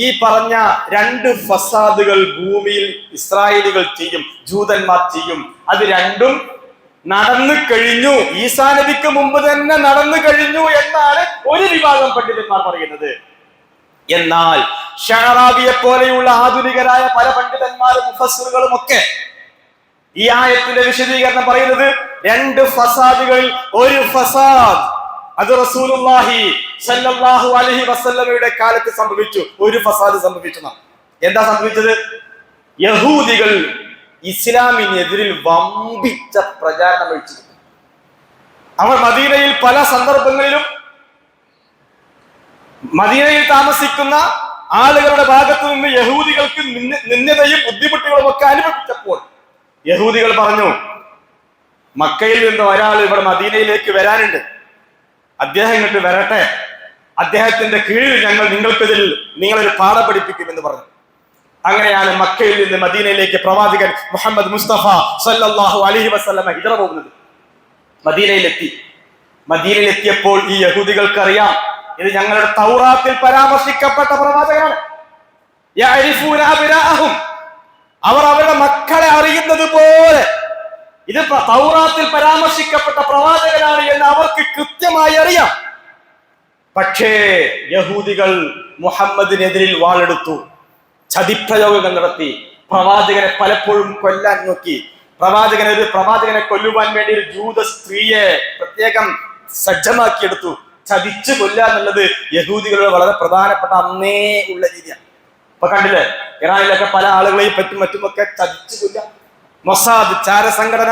ഈ പറഞ്ഞ 2 ഫസാദുകൾ ഭൂമിയിൽ ഇസ്രായേലികൾ ചെയ്യും, ജൂതന്മാർ ചെയ്യും. അത് രണ്ടും നടന്നു കഴിഞ്ഞു. ഈസാ നബിക്ക് മുമ്പ് തന്നെ നടന്നു കഴിഞ്ഞു എന്നാണ് ഒരു വിഭാഗം പണ്ഡിതന്മാർ പറയുന്നത്. എന്നാൽ ഷഅറാബിയെ പോലെയുള്ള ആധുനികരായ പല പണ്ഡിതന്മാരും മുഫസ്സിറുകളും ഒക്കെ ഈ ആയത്തിന്റെ വിശദീകരണം പറയുന്നത് 2 ഫസാദുകളിൽ ഒരു ഫസാദ് അത് റസൂലുള്ളാഹി സ്വല്ലല്ലാഹു അലൈഹി വസല്ലമയുടെ കാലത്ത് സംഭവിച്ചു. ഒരു ഫസാദ് സംഭവിച്ചു. എന്താ സംഭവിച്ചത്? യഹൂദികൾ ഇസ്ലാമിനെതിരിൽ വമ്പിച്ച പ്രചാരണം ഒഴിച്ചിരുന്നു. അവർ മദീനയിൽ പല സന്ദർഭങ്ങളിലും മദീനയിൽ താമസിക്കുന്ന ആളുകളുടെ ഭാഗത്തു നിന്ന് യഹൂദികൾക്ക് നിന്ദതയും ബുദ്ധിമുട്ടുകളും ഒക്കെ അനുഭവിച്ചപ്പോൾ യഹൂദികൾ പറഞ്ഞു, മക്കയിൽ നിന്ന് ഒരാൾ ഇവിടെ മദീനയിലേക്ക് വരാനുണ്ട്, അദ്ദേഹം ഇങ്ങോട്ട് വരട്ടെ, അദ്ദേഹത്തിന്റെ കീഴിൽ ഞങ്ങൾ നിങ്ങളൊരു പാഠം പഠിപ്പിക്കുമെന്ന് പറഞ്ഞു. അങ്ങനെയാണ് മക്കയിൽ നിന്ന് മദീനയിലേക്ക് പ്രവാചകൻ മുഹമ്മദ് മുസ്തഫ സല്ലല്ലാഹു അലൈഹി വസല്ലമ ഹിജ്റ പോകുന്നത്. മദീനയിലെത്തിയപ്പോൾ ഈ യഹൂദികൾക്ക് അറിയാം, ഇത് ഞങ്ങളുടെ തൗറാത്തിൽ പരാമർശിക്കപ്പെട്ട പ്രവാചകനാണ്. യഅരിഫൂന അബ്നാഅഹും, അവർ അവരുടെ മക്കളെ അറിയുന്നത് പോലെ ഇത് തൗറാത്തിൽ പരാമർശിക്കപ്പെട്ട പ്രവാചകനാണ് എന്ന് അവർക്ക് കൃത്യമായി അറിയാം. പക്ഷേ യഹൂദികൾ മുഹമ്മദിനെതിരിൽ വാളെടുത്തു, ചതിപ്രയോഗങ്ങൾ നടത്തി, പ്രവാചകനെ പലപ്പോഴും കൊല്ലാൻ നോക്കി. പ്രവാചകനെ കൊല്ലുവാൻ വേണ്ടി ഒരു ജൂത സ്ത്രീയെ പ്രത്യേകം സജ്ജമാക്കിയെടുത്തു. ചതിച്ചു കൊല്ലുക എന്നുള്ളത് യഹൂദികളുടെ വളരെ പ്രധാനപ്പെട്ട അന്നേ ഉള്ള രീതിയാണ്. ഇപ്പൊ കണ്ടില്ലേ, ഇറാനിലൊക്കെ പല ആളുകളെയും മറ്റുമൊക്കെ ചതിച്ചു കൊല്ലുക. മൊസാദ് ചാര സംഘടന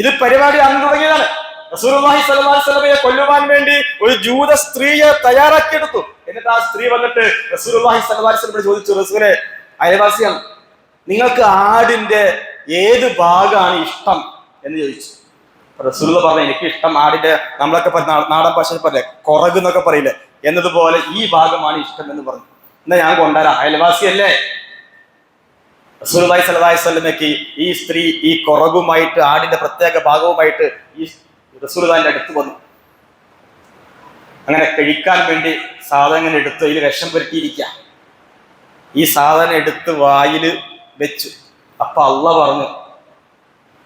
ഇത് പരിപാടി അന്ന് തുടങ്ങിയതാണ്. റസൂലുള്ളാഹി സ്വല്ലല്ലാഹു അലൈഹി വസല്ലമയെ കൊല്ലുവാൻ വേണ്ടി ഒരു ജൂത സ്ത്രീയെ തയ്യാറാക്കിയെടുത്തു. എന്നിട്ട് ആ സ്ത്രീ വന്നിട്ട് റസൂലുള്ളാഹി സ്വല്ലല്ലാഹു അലൈഹി വസല്ലം ചോദിച്ചു, റസൂലേ, അയൽവാസിയാണ്, നിങ്ങൾക്ക് ആടിന്റെ ഏത് ഭാഗമാണ് ഇഷ്ടം എന്ന് ചോദിച്ചു. റസൂലുള്ള പറഞ്ഞു, എനിക്ക് ഇഷ്ടം ആടിന്റെ, നമ്മളൊക്കെ നാടൻ ഭാഷയിൽ പറയില്ലേ കുറക് എന്നൊക്കെ പറയില്ലേ, എന്നതുപോലെ ഈ ഭാഗമാണ് ഇഷ്ടം എന്ന് പറഞ്ഞു. എന്നാ ഞാൻ കൊണ്ടുവരാം, അയൽവാസിയല്ലേ. റസൂലുള്ളാഹി സ്വല്ലല്ലാഹു അലൈഹി വസല്ലമയ്ക്ക് ഈ സ്ത്രീ ഈ കുറകുമായിട്ട് ആടിന്റെ പ്രത്യേക ഭാഗവുമായിട്ട് ഈ റസൂലുള്ളാഹിന്റെ അടുത്ത് വന്നു. അങ്ങനെ കഴിക്കാൻ വേണ്ടി സാധനങ്ങൾ എടുത്ത് അതിൽ വിഷം പുരട്ടിയിരിക്കുക. ഈ സാധനം എടുത്ത് വായിൽ വെച്ചു. അപ്പൊ അള്ളാഹ് പറഞ്ഞു,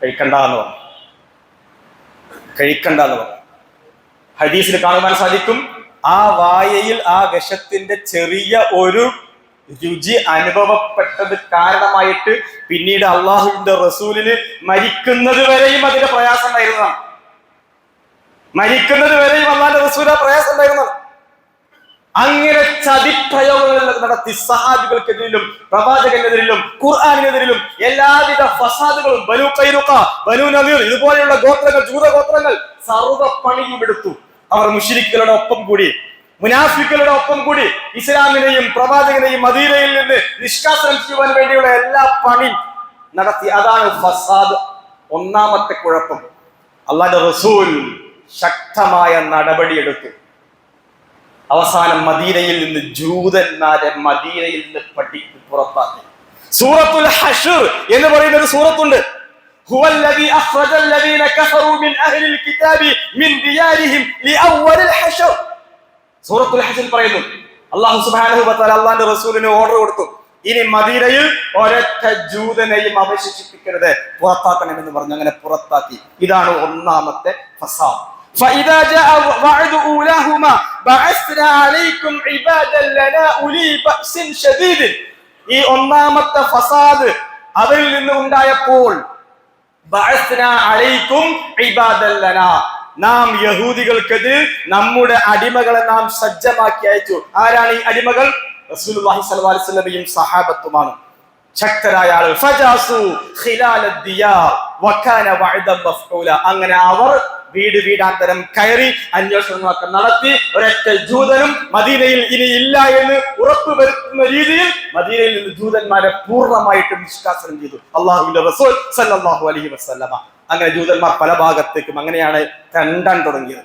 കഴിക്കണ്ട എന്ന് പറഞ്ഞു. ഹദീസിൽ കാണുവാൻ സാധിക്കും, ആ വായയിൽ ആ വിഷത്തിന്റെ ചെറിയ ഒരു രുചി അനുഭവപ്പെട്ടത് കാരണമായിട്ട് പിന്നീട് അള്ളാഹുവിന്റെ റസൂലിന് മരിക്കുന്നത് വരെയും അതിന്റെ പ്രയാസം ഉണ്ടായിരുന്നതാണ്. മരിക്കുന്നത് വരെയും അള്ളാഹിന്റെ റസൂലിന് പ്രയാസം ഉണ്ടായിരുന്നതാണ്. അങ്ങനെ ചതിപ്രയോഗങ്ങൾ നടത്തി സഹാബികൾക്കെതിരിലും പ്രവാചകനെതിരിലും ഖുർആാനിനെതിരിലും എല്ലാവിധ ഫസാദുകളും ബനു ഖൈനുഖ, ബനു നദീർ ഇതുപോലെയുള്ള ഗോത്രങ്ങൾ, ജൂതഗോത്രങ്ങൾ സർവ്വ പണിയും എടുത്തു. അവർ മുശ്രിക്കുകളുടെ ഒപ്പം കൂടി, മുനാഫിക്കുകളുടെ ഒപ്പം കൂടി ഇസ്ലാമിനെയും പ്രവാചകനെയും മദീനയിൽ നിന്ന് നിഷ്കാസനം ചെയ്യുവാൻ വേണ്ടിയുള്ള എല്ലാ പണി നടത്തി. അതാണ് ഫസാദ്. ഒന്നാമത്തെ കുഴപ്പം. അല്ലാഹുവിന്റെ റസൂൽ ശക്തമായ നടപടിയെടുത്തു. അവസാനം മദീനയിൽ നിന്ന് ജൂതന്മാരെ മദീനയിൽ നിന്ന് പുറത്താക്കി. സൂറത്തുൽ ഹശ്ർ എന്ന് പറയുന്ന ഒരു സൂറത്തുണ്ട്. ഹുവല്ലദീ അഖ്റജൽ ലദീന കഫറൂ മിൻ അഹ്ലിൽ കിതാബി മിൻ ദിയാരിഹിം ലിഅവ്വലിൽ ഹശ്ർ. സൂറത്തുൽ ഹശ്ർ പറയുന്നു, അല്ലാഹു സുബ്ഹാനഹു വ തആല അല്ലാഹുവിന്റെ റസൂലിന് ഓർഡർ കൊടുത്തു, ഇനി മദീനയിൽ ഒരൊറ്റ ജൂതനെയും അവശേഷിപ്പിക്കരുത്, പുറത്താക്കണമെന്ന് പറഞ്ഞു. അങ്ങനെ പുറത്താക്കി. ഇതാണ് ഒന്നാമത്തെ ഫസാദ്. فإذا جاء وعد أولاهما بعثنا عليكم عبادا لنا أولي بأس شديد. ഈ ഒന്നാമത്തെ ഫസാദ് അവരിൽ നിന്ന് ഉണ്ടായപ്പോൾ ബഅസ്നാ അലൈക്കും ഇബാദൻ ലനാ, നാം യഹൂദികൾക്കെതിരെ നമ്മുടെ അടിമകളെ നാം സജ്ജമാക്കി അയച്ചു. ആരാണ് ഈ അടിമകൾ? റസൂലുള്ളാഹി സ്വല്ലല്ലാഹു അലൈഹി വസല്ലമയും സഹാബത്തുമാണ്. ശക്തരായ ആളുകൾ. ഫജാസു ഖിലാല ദിയാർ വകാന വഅദൻ മഫ്ഊല. അങ്ങനെ അവർ വീട് വീടാന്തരം കയറി അന്വേഷണങ്ങളൊക്കെ നടത്തി. ഒരൊറ്റ ജൂതനും മദീനയിൽ ഇനി ഇല്ല എന്ന് ഉറപ്പുവരുത്തുന്ന രീതിയിൽ മദീനയിൽ നിന്ന് ജൂതന്മാരെ പൂർണ്ണമായിട്ടും നിഷ്കാസനം ചെയ്തു അല്ലാഹുവിന്റെ റസൂൽ സല്ലല്ലാഹു അലൈഹി വസല്ലമ. അങ്ങനെ ജൂതന്മാർ പല ഭാഗത്തേക്കും അങ്ങനെയാണ് കണ്ടാൻ തുടങ്ങിയത്.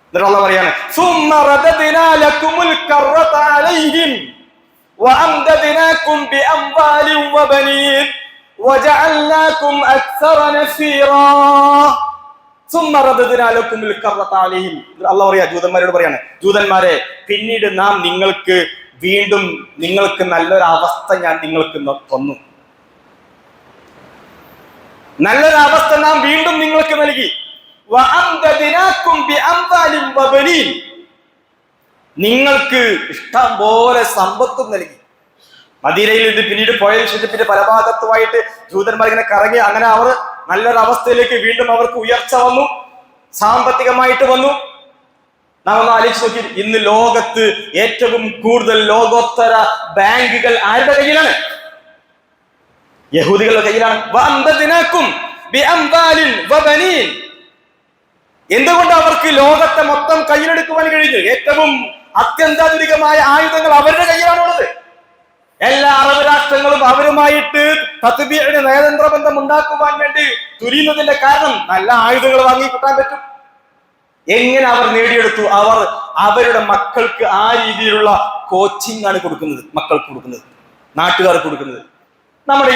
എന്നിട്ട് അല്ലാഹു പറയാണ്, സുമ്മ റദദ്നാ ലകുമുൽ കറത അലൈഹിം വഅംദദ്നാകും ബിഅംവാലിൻ വബനീൻ വജഅൽനാകും അക്സറ നഫീറാ. അള്ളാഹു പറയാ, ജൂതന്മാരോട് പറയാണ്, ജൂതന്മാരെ, പിന്നീട് നാം നിങ്ങൾക്ക് നല്ലൊരു അവസ്ഥ ഞാൻ നിങ്ങൾക്ക് തന്നു. നല്ലൊരു അവസ്ഥ നാം വീണ്ടും നിങ്ങൾക്ക് നൽകി. നിങ്ങൾക്ക് ഇഷ്ടം പോലെ സമ്പത്തും നൽകി. മദീനയിൽ നിന്ന് പിന്നീട് പോയതിനു ശേഷം പിന്നെ പല ഭാഗത്തുമായിട്ട് ജൂതന്മാർ ഇങ്ങനെ കറങ്ങി. അങ്ങനെ അവർ നല്ലൊരു അവസ്ഥയിലേക്ക് വീണ്ടും അവർക്ക് ഉയർച്ച വന്നു, സാമ്പത്തികമായിട്ട് വന്നു. നാം ഒന്ന് ആലോചിച്ച് നോക്കി, ഇന്ന് ലോകത്ത് ഏറ്റവും കൂടുതൽ ലോകോത്തര ബാങ്കുകൾ ആരുടെ കയ്യിലാണ്? യഹൂദികളുടെ കയ്യിലാണ്. എന്തുകൊണ്ട് അവർക്ക് ലോകത്തെ മൊത്തം കയ്യിലെടുക്കുവാൻ കഴിഞ്ഞു? ഏറ്റവും അത്യന്താധുനികമായ ആയുധങ്ങൾ അവരുടെ കയ്യിലാണുള്ളത്. എല്ലാ അറബ് രാഷ്ട്രങ്ങളും അവരുമായിട്ട് തത്ബീഇന് നയതന്ത്ര ബന്ധം ഉണ്ടാക്കുവാൻ വേണ്ടി തുരിയുന്നതിന്റെ കാരണം നല്ല ആയുധങ്ങൾ വാങ്ങി കിട്ടാൻ പറ്റും. എങ്ങനെ അവർ നേടിയെടുത്തു? അവർ അവരുടെ മക്കൾക്ക് ആ രീതിയിലുള്ള കോച്ചിങ് ആണ് കൊടുക്കുന്നത്, മക്കൾക്ക് കൊടുക്കുന്നത്, നാട്ടുകാർക്ക് കൊടുക്കുന്നത്. നമ്മുടെ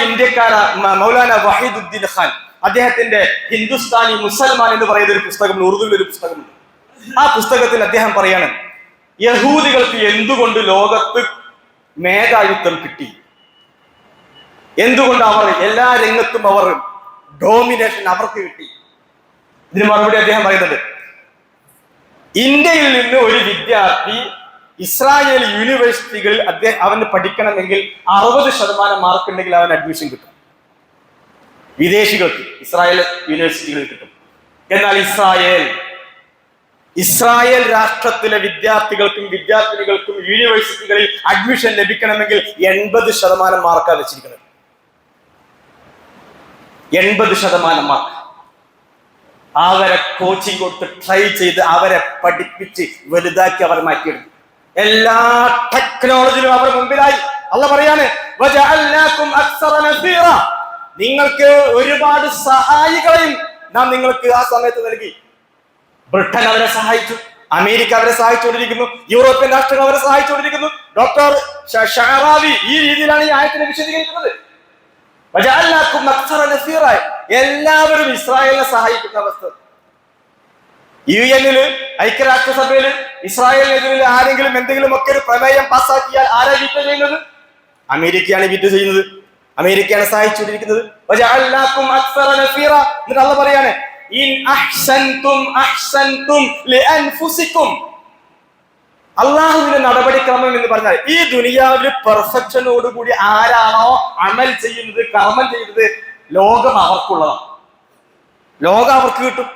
മൗലാന വഹീദുദ്ദീൻ ഖാൻ, അദ്ദേഹത്തിന്റെ ഹിന്ദുസ്ഥാനി മുസൽമാൻ എന്ന് പറയുന്ന ഒരു പുസ്തകം, ഉറുദുവിൽ ഒരു പുസ്തകമുണ്ട്. ആ പുസ്തകത്തിൽ അദ്ദേഹം പറയാണ്, യഹൂദികൾക്ക് എന്തുകൊണ്ട് ലോകത്ത് മേധാവിത്വം കിട്ടി, എന്തുകൊണ്ട് അവർ എല്ലാ രംഗത്തും അവർ ഡോമിനേഷൻ അവർക്ക് കിട്ടി. ഇതിന് മറുപടി അദ്ദേഹം പറയുന്നത്, ഇന്ത്യയിൽ നിന്ന് ഒരു വിദ്യാർത്ഥി ഇസ്രായേൽ യൂണിവേഴ്സിറ്റികളിൽ അവന് പഠിക്കണമെങ്കിൽ 60% മാർക്ക് ഉണ്ടെങ്കിൽ അവൻ അഡ്മിഷൻ കിട്ടും. വിദേശികൾക്ക് ഇസ്രായേൽ യൂണിവേഴ്സിറ്റികളിൽ കിട്ടും. എന്നാൽ ഇസ്രായേൽ രാഷ്ട്രത്തിലെ വിദ്യാർത്ഥികൾക്കും വിദ്യാർത്ഥിനികൾക്കും യൂണിവേഴ്സിറ്റികളിൽ അഡ്മിഷൻ ലഭിക്കണമെങ്കിൽ 80% മാർക്കാണ് വെച്ചിരിക്കുന്നത്. 80% മാർക്ക്. അവരെ കോച്ചിങ് കൊടുത്ത് ട്രൈ ചെയ്ത് അവരെ പഠിപ്പിച്ച് വലുതാക്കി അവർ മാറ്റിയെടുക്കും. എല്ലാ ടെക്നോളജിയിലും അവർ മുമ്പിലായി. അല്ലാഹ് പറയാണ് വജഅൽനാകും അക്സറ നഫീറ, നിങ്ങൾക്ക് ഒരുപാട് സഹായികളെയും നാം നിങ്ങൾക്ക് ആ സമയത്ത് നൽകി. ബ്രിട്ടൻ അവരെ സഹായിച്ചു, അമേരിക്ക അവരെ സഹായിച്ചുകൊണ്ടിരിക്കുന്നു, യൂറോപ്യൻ രാഷ്ട്രങ്ങൾ അവരെ സഹായിച്ചുകൊണ്ടിരിക്കുന്നു. ഡോക്ടർ ഷഅറാവി ഈ രീതിയിലാണ് ഈ ആയത്തിനെ വിശദീകരിക്കുന്നത്. വജഅൽനാകും അക്സറ നഫീറ, എല്ലാവരും ഇസ്രായേലിനെ സഹായിക്കുന്ന അവസ്ഥ. UN-ല്, ഐക്യരാഷ്ട്രസഭയില് ഇസ്രായേലിനെതിരെ ആരെങ്കിലും എന്തെങ്കിലും ഒക്കെ ഒരു പ്രമേയം പാസ്സാക്കിയാൽ ആരാ വീറ്റോ ചെയ്യുന്നത്? അമേരിക്കയാണ് വീറ്റോ ചെയ്യുന്നത്, അമേരിക്കയാണ് സഹായിച്ചുകൊണ്ടിരിക്കുന്നത്. വജഅൽനാകും അക്സറ നഫീറ, എന്നിട്ട് അല്ലാഹ് പറയാണ് ഇൻ അഹ്സൻതും അഹ്സൻതും ലിഅൻഫുസികും. അള്ളാഹുവിന്റെ നടപടിക്രമം എന്ന് പറഞ്ഞാൽ ഈ ദുനിയാവിൽ പെർഫെക്ഷനോടുകൂടി ആരാണോ അമൽ ചെയ്യുന്നത്, കർമ്മം ചെയ്യുന്നത്, ലോകം അവർക്കുള്ളതാണ്, ലോകം അവർക്ക് കിട്ടും.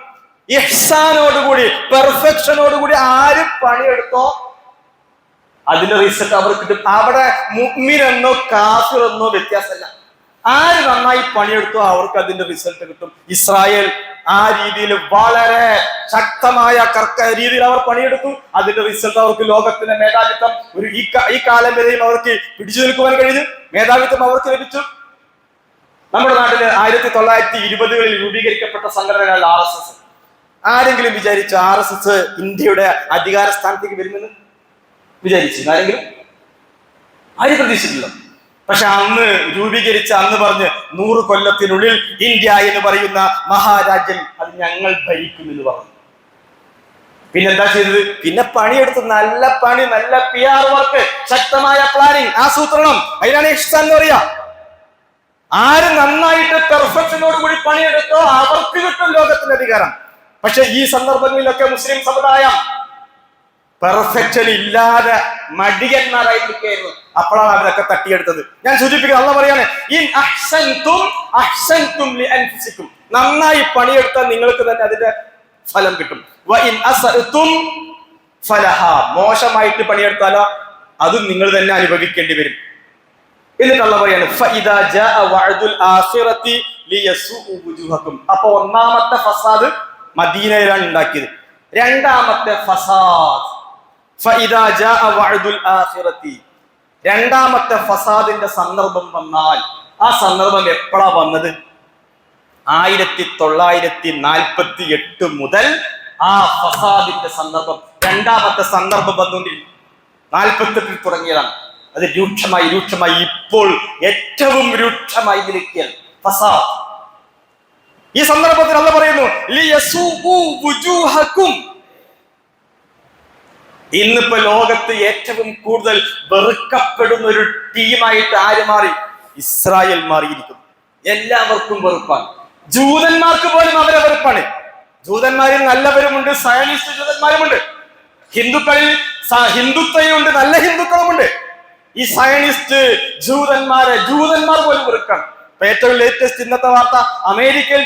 ഇഹ്സാനോടുകൂടി, പെർഫെക്ഷനോടുകൂടി ആര് പണിയെടുത്തോ അതിന്റെ റിസൾട്ട് അവർക്ക് കിട്ടും. അവിടെ മുഅ്മിനെന്നോ കാഫിറെന്നോ വ്യത്യാസമല്ല. ആര് നന്നായി പണിയെടുത്തോ അവർക്ക് അതിന്റെ റിസൾട്ട് കിട്ടും. ഇസ്രായേൽ ആ രീതിയിൽ വളരെ ശക്തമായ രീതിയിൽ അവർ പണിയെടുത്തു. അതിന്റെ റിസൾട്ട് അവർക്ക് ലോകത്തിന്റെ മേധാവിത്വം ഒരു ഈ കാലം വരെയും അവർക്ക് പിടിച്ചു നിൽക്കുവാൻ കഴിഞ്ഞു. മേധാവിത്വം അവർക്ക് ലഭിച്ചു. നമ്മുടെ നാട്ടില് 1920-കളിൽ രൂപീകരിക്കപ്പെട്ട സംഘടനയാണ് RSS. ആരെങ്കിലും വിചാരിച്ചു RSS ഇന്ത്യയുടെ അധികാര സ്ഥാനത്തേക്ക് വരുമെന്ന് വിചാരിച്ചു? ആരും പ്രതീക്ഷിച്ചിട്ടില്ല. പക്ഷെ അന്ന് രൂപീകരിച്ച അന്ന് പറഞ്ഞ് 100 കൊല്ലത്തിനുള്ളിൽ ഇന്ത്യ എന്ന് പറയുന്ന മഹാരാജ്യം അത് ഞങ്ങൾ ഭരിക്കും എന്ന് പറഞ്ഞു. പിന്നെന്താ ചെയ്തത്? പിന്നെ പണിയെടുത്ത് നല്ല പണി, നല്ല PR വർക്ക്, ശക്തമായ പ്ലാനിങ്, ആസൂത്രണം. അതിനാണ് ഇഹ്സാൻ എന്ന് പറയാ. ആര് നന്നായിട്ട് പെർഫെക്ഷനോട് കൂടി പണിയെടുത്തോ അവർക്ക് കിട്ടും ലോകത്തിന്റെ അധികാരം. പക്ഷെ ഈ സന്ദർഭങ്ങളിലൊക്കെ മുസ്ലിം സമുദായം പെർഫെക്ഷൻ ഇല്ലാതെ മടിയന്മാരായിരിക്കുന്നു. അപ്പോഴാണ് അവരൊക്കെ തട്ടിയെടുത്തത്. ഞാൻ സൂചിപ്പിക്കുന്നത് അല്ലാഹ് പറയാണ് ഇൻ അഹ്സൻതും അഹ്സൻതും ലിഅൻഫുസികും, നന്നായി പണിയെടുത്താൽ നിങ്ങൾക്ക് തന്നെ അതിന്റെ ഫലം കിട്ടും. വ ഇൻ അസഅതും ഫലഹാ, മോശമായിട്ട് പണിയെടുത്താലോ അത് നിങ്ങൾ തന്നെ അനുഭവിക്കേണ്ടി വരും. എന്നിട്ട് അല്ലാഹ് പറയാണ് ഫഇദാ ജാഅ വഅദുൽ ആഖിറതി ലിയസുഉ വുജൂഹകും. അപ്പോൾ ഒന്നാമത്തെ ഫസാദ് മദീനയിലാണ് ഉണ്ടാക്കിയത്. രണ്ടാമത്തെ ഫസാദ് ഫഇദാ ജാഅ വഅദുൽ ആഖിറതി, രണ്ടാമത്തെ ഫസാദിന്റെ സന്ദർഭം വന്നാൽ, ആ സന്ദർഭം എപ്പോഴാ വന്നത്? 1948 മുതൽ ആ ഫസാദിന്റെ സന്ദർഭം, രണ്ടാമത്തെ സന്ദർഭം വന്നുകൊണ്ടിരിക്കും. 48 തുടങ്ങിയതാണ്. അത് രൂക്ഷമായി ഇപ്പോൾ ഏറ്റവും രൂക്ഷമായി നിൽക്കിയാൽ ഫസാദ്. ഈ സന്ദർഭത്തിൽ അല്ലാഹ് പറയുന്നു ലിയസുഉ വുജൂഹകും. ഇന്നിപ്പോ ലോകത്ത് ഏറ്റവും കൂടുതൽ വെറുക്കപ്പെടുന്ന ഒരു ടീമായിട്ട് ആര് മാറി? ഇസ്രായേൽ മാറിയിരിക്കുന്നു. എല്ലാവർക്കും വെറുപ്പാണ്. ജൂതന്മാർക്ക് പോലും അവരെ വെറുപ്പാണ്. ജൂതന്മാരിൽ നല്ലവരുമുണ്ട്, സയനിസ്റ്റ് ജൂതന്മാരുമുണ്ട്. ഹിന്ദുക്കളിൽ ഹിന്ദുത്വയുണ്ട്, നല്ല ഹിന്ദുക്കളുമുണ്ട്. ഈ സയനിസ്റ്റ് ജൂതന്മാർ പോലും വെറുക്കാണ്. ഏറ്റവും ലേറ്റസ്റ്റ് ഇന്നത്തെ വാർത്ത, അമേരിക്കയിൽ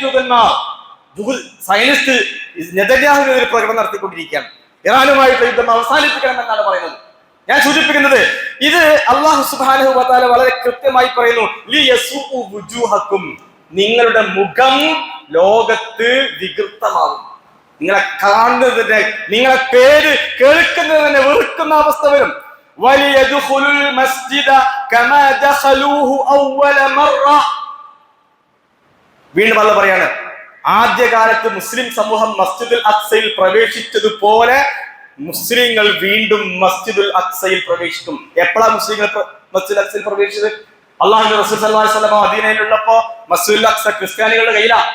സയനിസ്റ്റ് നെതന്യാഹുവിനെതിരെ പ്രകടനം നടത്തിക്കൊണ്ടിരിക്കുകയാണ്. ഇറാനുമായിട്ട് യുദ്ധം അവസാനിപ്പിക്കണമെന്നാണ് പറയുന്നത്. ഞാൻ സൂചിപ്പിക്കുന്നത് ഇത് അല്ലാഹു സുബ്ഹാനഹു വ തആല വളരെ കൃത്യമായി പറയുന്നു ലിയസുഉ വുജൂഹകും, നിങ്ങളുടെ മുഖം ലോകത്ത് വികൃതമാവും. നിങ്ങളെ കാണുന്നതിനെ, നിങ്ങളെ പേര് കേൾക്കുന്നത് തന്നെ വെറുക്കുന്ന അവസ്ഥ വരും. വലിയദ്ഖുലുൽ മസ്ജിദ കമാ ദഖലൂഹു അവ്വല മറ. വീണ്ടും അല്ലാഹ് പറയാണ് ആദ്യകാലത്ത് മുസ്ലിം സമൂഹം മസ്ജിദുൽ അഖ്സയിൽ പ്രവേശിച്ചതുപോലെ മുസ്ലിങ്ങൾ വീണ്ടും മസ്ജിദുൽ അഖ്സയിൽ പ്രവേശിക്കും. എപ്പോഴാണ് മുസ്ലിങ്ങൾ മസ്ജിദുൽ അഖ്സയിൽ പ്രവേശിച്ചത്? അള്ളാഹുവിന്റെ റസൂൽ സല്ലല്ലാഹു അലൈഹി വസല്ലം മദീനയിലുള്ളപ്പോ മസ്ജിദുൽ അഖ്സ ക്രിസ്ത്യാനികളുടെ കയ്യിലാണ്.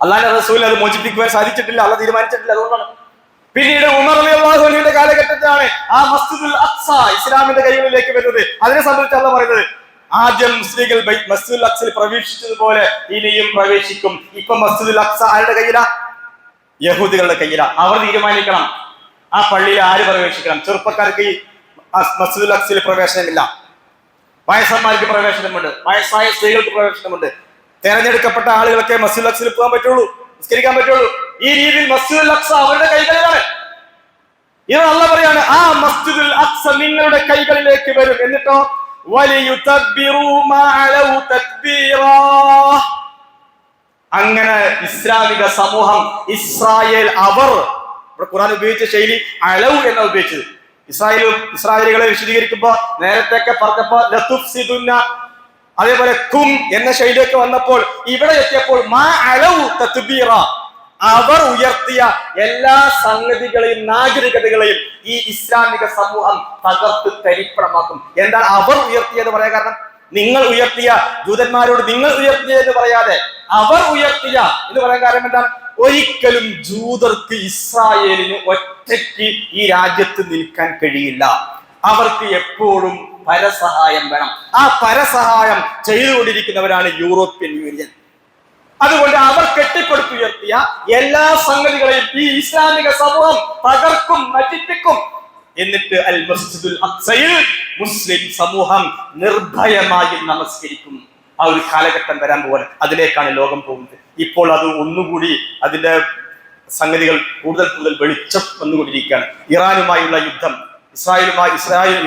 അള്ളാഹുവിന്റെ റസൂൽ അത് മോചിപ്പിക്കുവാൻ സാധിച്ചിട്ടില്ല, അള്ളാഹ് തീരുമാനിച്ചിട്ടില്ല. അതുകൊണ്ടാണ് പിന്നീട് ഉമർ റളിയല്ലാഹു അൻഹുവിന്റെ കാലഘട്ടത്തിലാണ് ആ മസ്ജിദുൽ അഖ്സ ഇസ്ലാമിന്റെ കൈകളിലേക്ക് വരുന്നത്. അതിനെ സംബന്ധിച്ച് അള്ളാഹ് പറയുന്നത് ആദ്യം മുസ്ലിങ്ങൾ മസ്ജിദുൽ അഖ്സയിൽ പ്രവേശിച്ചതുപോലെ ഇനിയും പ്രവേശിക്കും. ഇപ്പൊ മസ്ജിദുൽ അഖ്സ ആരുടെ കയ്യിലാ? യഹൂദികളുടെ കയ്യിലാ. അവർ തീരുമാനിക്കണം ആ പള്ളിയിൽ ആര് പ്രവേശിക്കണം. ചെറുപ്പക്കാർക്ക് ഈ മസ്ജിദുൽ അഖ്സയിൽ പ്രവേശനമില്ല, വയസ്സന്മാർക്ക് പ്രവേശനമുണ്ട്, വയസ്സായ സ്ത്രീകൾക്ക് പ്രവേശനമുണ്ട്. തെരഞ്ഞെടുക്കപ്പെട്ട ആളുകളൊക്കെ മസ്ജിദുൽ അഖ്സയിൽ പോകാൻ പറ്റുള്ളൂ, നിസ്കരിക്കാൻ പറ്റുള്ളൂ. ഈ രീതിയിൽ മസ്ജിദുൽ അഖ്സ അവരുടെ കൈകളിലാണ്. ഇത് അല്ലാഹ് പറയാണ് ആ മസ്ജിദുൽ അഖ്സ നിങ്ങളുടെ കൈകളിലേക്ക് വരും. എന്നിട്ടോ അങ്ങനെ ഇസ്ലാമിക സമൂഹം, ഇസ്രായേൽ, അവർ ഖുർആൻ ഉപയോഗിച്ച ശൈലി അലൗ എന്നാണ് ഉപയോഗിച്ചത്. ഇസ്രായേലികളെ വിശദീകരിക്കുമ്പോ നേരത്തെയൊക്കെ പറഞ്ഞപ്പോ ലതുഫ്സിദുന്ന, അതേപോലെ കും എന്ന ശൈലിയൊക്കെ വന്നപ്പോൾ ഇവിടെ എത്തിയപ്പോൾ മാ അലൗ തത്ബീറ, അവർ ഉയർത്തിയ എല്ലാ സംഗതികളെയും നാഗരികതകളെയും ഈ ഇസ്ലാമിക സമൂഹം തകർത്ത് തരിപ്പണമാക്കും. എന്താണ് അവർ ഉയർത്തിയത് പറയാൻ കാരണം? നിങ്ങൾ ഉയർത്തിയ, ജൂതന്മാരോട് നിങ്ങൾ ഉയർത്തിയ എന്ന് പറയാതെ അവർ ഉയർത്തിയ എന്ന് പറയാൻ കാരണം എന്താണ്? ഒരിക്കലും ജൂതർക്ക് ഇസ്രായേലിന് ഒറ്റയ്ക്ക് ഈ രാജ്യത്ത് നിൽക്കാൻ കഴിയില്ല. അവർക്ക് എപ്പോഴും പരസഹായം വേണം. ആ പരസഹായം ചെയ്തുകൊണ്ടിരിക്കുന്നവരാണ് യൂറോപ്യൻ യൂണിയൻ. അതുകൊണ്ട് അവർ കെട്ടിപ്പടുത്തുയർത്തിയ എല്ലാ സംഗതികളെയും ഈ ഇസ്ലാമിക സമൂഹം തകർക്കും, നശിപ്പിക്കും. എന്നിട്ട് അൽ മസ്ജിദുൽ അഖ്സയിൽ മുസ്ലിം സമൂഹം നിർഭയമായി നമസ്കരിക്കും. ആ ഒരു കാലഘട്ടം വരാൻ പോവാണ്. അതിലേക്കാണ് ലോകം പോകുന്നത്. ഇപ്പോൾ അത് ഒന്നുകൂടി അതിന്റെ സംഗതികൾ കൂടുതൽ വെളിച്ചം വന്നുകൊണ്ടിരിക്കുകയാണ്. ഇറാനുമായുള്ള യുദ്ധം,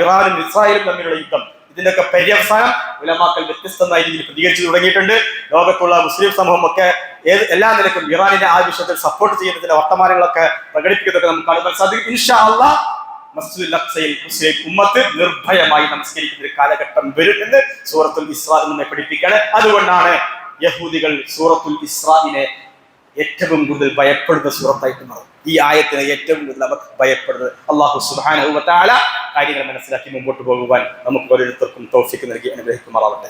ഇറാനും ഇസ്രായേലും തമ്മിലുള്ള യുദ്ധം, ഇതിന്റെയൊക്കെ പര്യവസാനം ഉലമാക്കൾ വ്യത്യസ്തമായ രീതിയിൽ പ്രതികരിച്ചു തുടങ്ങിയിട്ടുണ്ട്. ലോകത്തുള്ള മുസ്ലിം സമൂഹം ഒക്കെ എല്ലാ നിലക്കും ഇറാനിന്റെ ആ വിഷയത്തിൽ സപ്പോർട്ട് ചെയ്യുന്നതിന്റെ വർത്തമാനങ്ങളൊക്കെ പ്രകടിപ്പിക്കുന്നതൊക്കെ നമുക്ക് കാണുവാൻ സാധിക്കും. ഇൻഷാ അല്ലാഹ് മസ്ജിദുൽ അഖ്സയിൽ മുസ്ലിം ഉമ്മത്ത് നിർഭയമായി നമസ്കരിക്കുന്ന ഒരു കാലഘട്ടം വരും എന്ന് സൂറത്തുൽ ഇസ്രാ നമ്മെ പഠിപ്പിക്കുകയാണ്. അതുകൊണ്ടാണ് യഹൂദികൾ സൂറത്തുൽ ഇസ്രായിനെ ഏറ്റവും കൂടുതൽ ഭയപ്പെടുന്ന സൂറത്തായിട്ട് മാറും. ഈ ആയത്തിനെ ഏറ്റവും കൂടുതൽ അവർ ഭയപ്പെടുന്നത്. അല്ലാഹു സുബ്ഹാനഹു വ തആല കാര്യങ്ങൾ മനസ്സിലാക്കി മുമ്പോട്ട് പോകുവാൻ നമുക്ക് ഓരോരുത്തർക്കും തൗഫീഖ് നൽകി അനുഗ്രഹിക്കുമാറാവട്ടെ.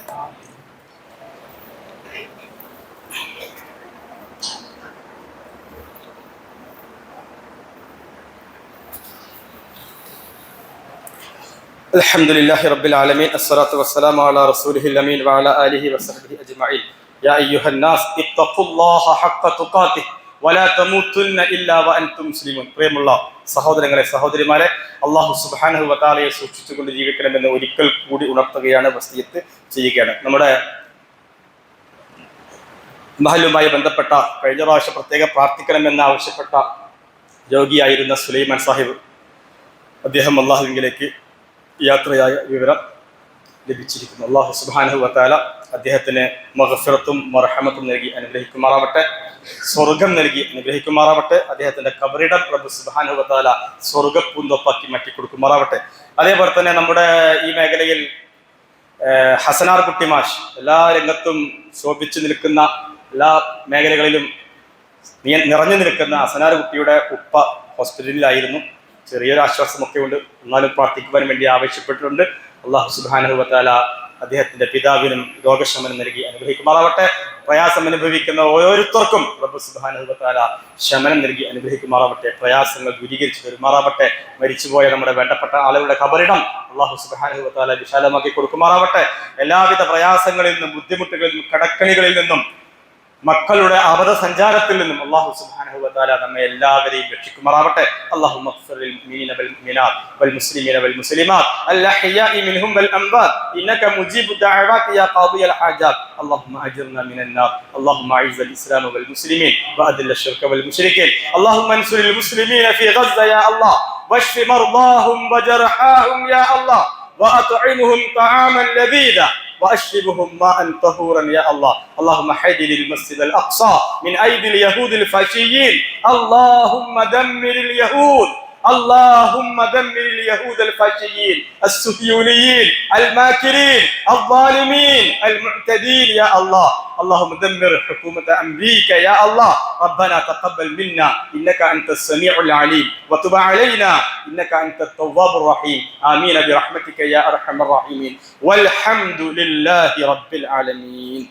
അൽഹംദുലില്ലാഹി റബ്ബിൽ ആലമീൻ, അസ്സലാത്തു വസ്സലാമു അലാ റസൂലിഹിൽ അമീൻ വഅലാ ആലിഹി വസഹ്ബിഹി അജ്മഈൻ. യാ അയ്യുഹന്നാസ് ഇത്തഖുല്ലാഹ ഹഖ്ക തുഖാതിഹി വലാ തമൂതുന്ന ഇല്ലാ വഅൻതും മുസ്ലിമൂൻ. പ്രിയമുള്ള സഹോദരങ്ങളെ, സഹോദരിമാരെ, അല്ലാഹു സുബ്ഹാനഹു വ തആലയെ സൂക്ഷിച്ചുകൊണ്ട് ജീവിക്കണമെന്ന് ഒരിക്കൽ കൂടി ഉണർത്തുകയാണ്, വസിയത്ത് ചെയ്യുകയാണ്. നമ്മുടെ മഹലുമായി ബന്ധപ്പെട്ട കഴിഞ്ഞ പ്രാവശ്യം പ്രത്യേകം പ്രാർത്ഥിക്കണമെന്ന് ആവശ്യപ്പെട്ട രോഗിയായിരുന്ന സുലൈമാൻ സാഹിബ്, അദ്ദേഹം അല്ലാഹുവിലേക്ക് യാത്രയായ വിവരം ലഭിച്ചിരിക്കുന്നു. അല്ലാഹു സുബ്ഹാനഹു വ തആല അദ്ദേഹത്തിന് മഗ്ഫിറത്തും മർഹമത്തും നൽകി അനുഗ്രഹിക്കുമാറാവട്ടെ, സ്വർഗം നൽകി അനുഗ്രഹിക്കുമാറാവട്ടെ. അദ്ദേഹത്തിന്റെ ഖബറിടം റബ്ബ് സുബ്ഹാനഹു വ തആല സ്വർഗപ്പൂന്തോപ്പാക്കി മാറ്റി കൊടുക്കുമാറാവട്ടെ. അതേപോലെ തന്നെ നമ്മുടെ ഈ മേഖലയിൽ ഹസനാർ കുട്ടി മാഷ് എല്ലാ രംഗത്തും ശോഭിച്ചു നിൽക്കുന്ന, എല്ലാ മേഖലകളിലും നിറഞ്ഞു നിൽക്കുന്ന ഹസനാർ കുട്ടിയുടെ ഉപ്പ ഹോസ്പിറ്റലിലായിരുന്നു. ചെറിയൊരു ആശ്വാസമൊക്കെ ഉണ്ട്, എന്നാലും പ്രാർത്ഥിക്കുവാൻ വേണ്ടി ആവശ്യപ്പെട്ടിട്ടുണ്ട്. അല്ലാഹു സുബ്ഹാനഹു വ തആല അദ്ദേഹത്തിന്റെ പിതാവിനും രോഗശമനം നൽകി അനുഗ്രഹിക്കുമാറാവട്ടെ. പ്രയാസം അനുഭവിക്കുന്ന ഓരോരുത്തർക്കും റബ്ബ് സുബ്ഹാനഹു വ തആല ശമനം നൽകി അനുഗ്രഹിക്കുമാറാവട്ടെ. പ്രയാസങ്ങൾ ദൂരീകരിച്ചു തരുമാറാവട്ടെ. മരിച്ചുപോയ നമ്മുടെ വേണ്ടപ്പെട്ട ആളുകളുടെ ഖബറിടം അല്ലാഹു സുബ്ഹാനഹു വ തആല വിശാലമാക്കി കൊടുക്കുമാറാവട്ടെ. എല്ലാവിധ പ്രയാസങ്ങളിൽ നിന്നും, ബുദ്ധിമുട്ടുകളിൽ നിന്നും, കടക്കണികളിൽ നിന്നും, മക്കളുടെ അബദ്ധ സഞ്ചാരത്തിൽ നിന്നും അല്ലാഹു സുബ്ഹാനഹു വ തആല നമ്മെ എല്ലാവരെയും രക്ഷിക്കുമാറാവട്ടെ. അല്ലാഹുമ്മ ഗ്ഫിർ ലിൽ മുഅ്മിനീന വൽ മുഅ്മിനാത്ത് വൽ മുസ്ലിമീന വൽ മുസ്ലിമാത്ത് അൽ അഹ്യാഇ മിൻഹും വൽ അംവാത് ഇന്നക മുജീബു ദഅവാതി യാ ഖാദിയൽ ഹാജാത്ത്. അല്ലാഹുമ്മ അജിർനാ മിനൻ നാർ. അല്ലാഹുമ്മ അഇസ്സൽ ഇസ്ലാമ വൽ മുസ്ലിമീൻ വഅദിൽ അശ്ശിർക വൽ മുശ്രിക്കീൻ. അല്ലാഹുമ്മ അൻസുരിൽ മുസ്ലിമീന ഫീ ഗസ്സ യാ അല്ലാഹ് വശ്ഫി മർദാഹും വജർഹാഹും യാ അല്ലാഹ് വഅത്ഇംഹും തആമൻ ലദീദ وأشربهم ماء طهورا يا الله. اللهم حيد للمسجد الأقصى من أيدي اليهود الفاشيين. اللهم دمر اليهود، اللهم دمر اليهود الفاشيين الصهيونيين الماكرين الظالمين المعتدين يا الله. اللهم دمر حكومة أمريكا يا الله. ربنا تقبل منا إنك أنت السميع العليم وتب علينا إنك أنت التواب الرحيم. آمين برحمتك يا أرحم الراحمين والحمد لله رب العالمين.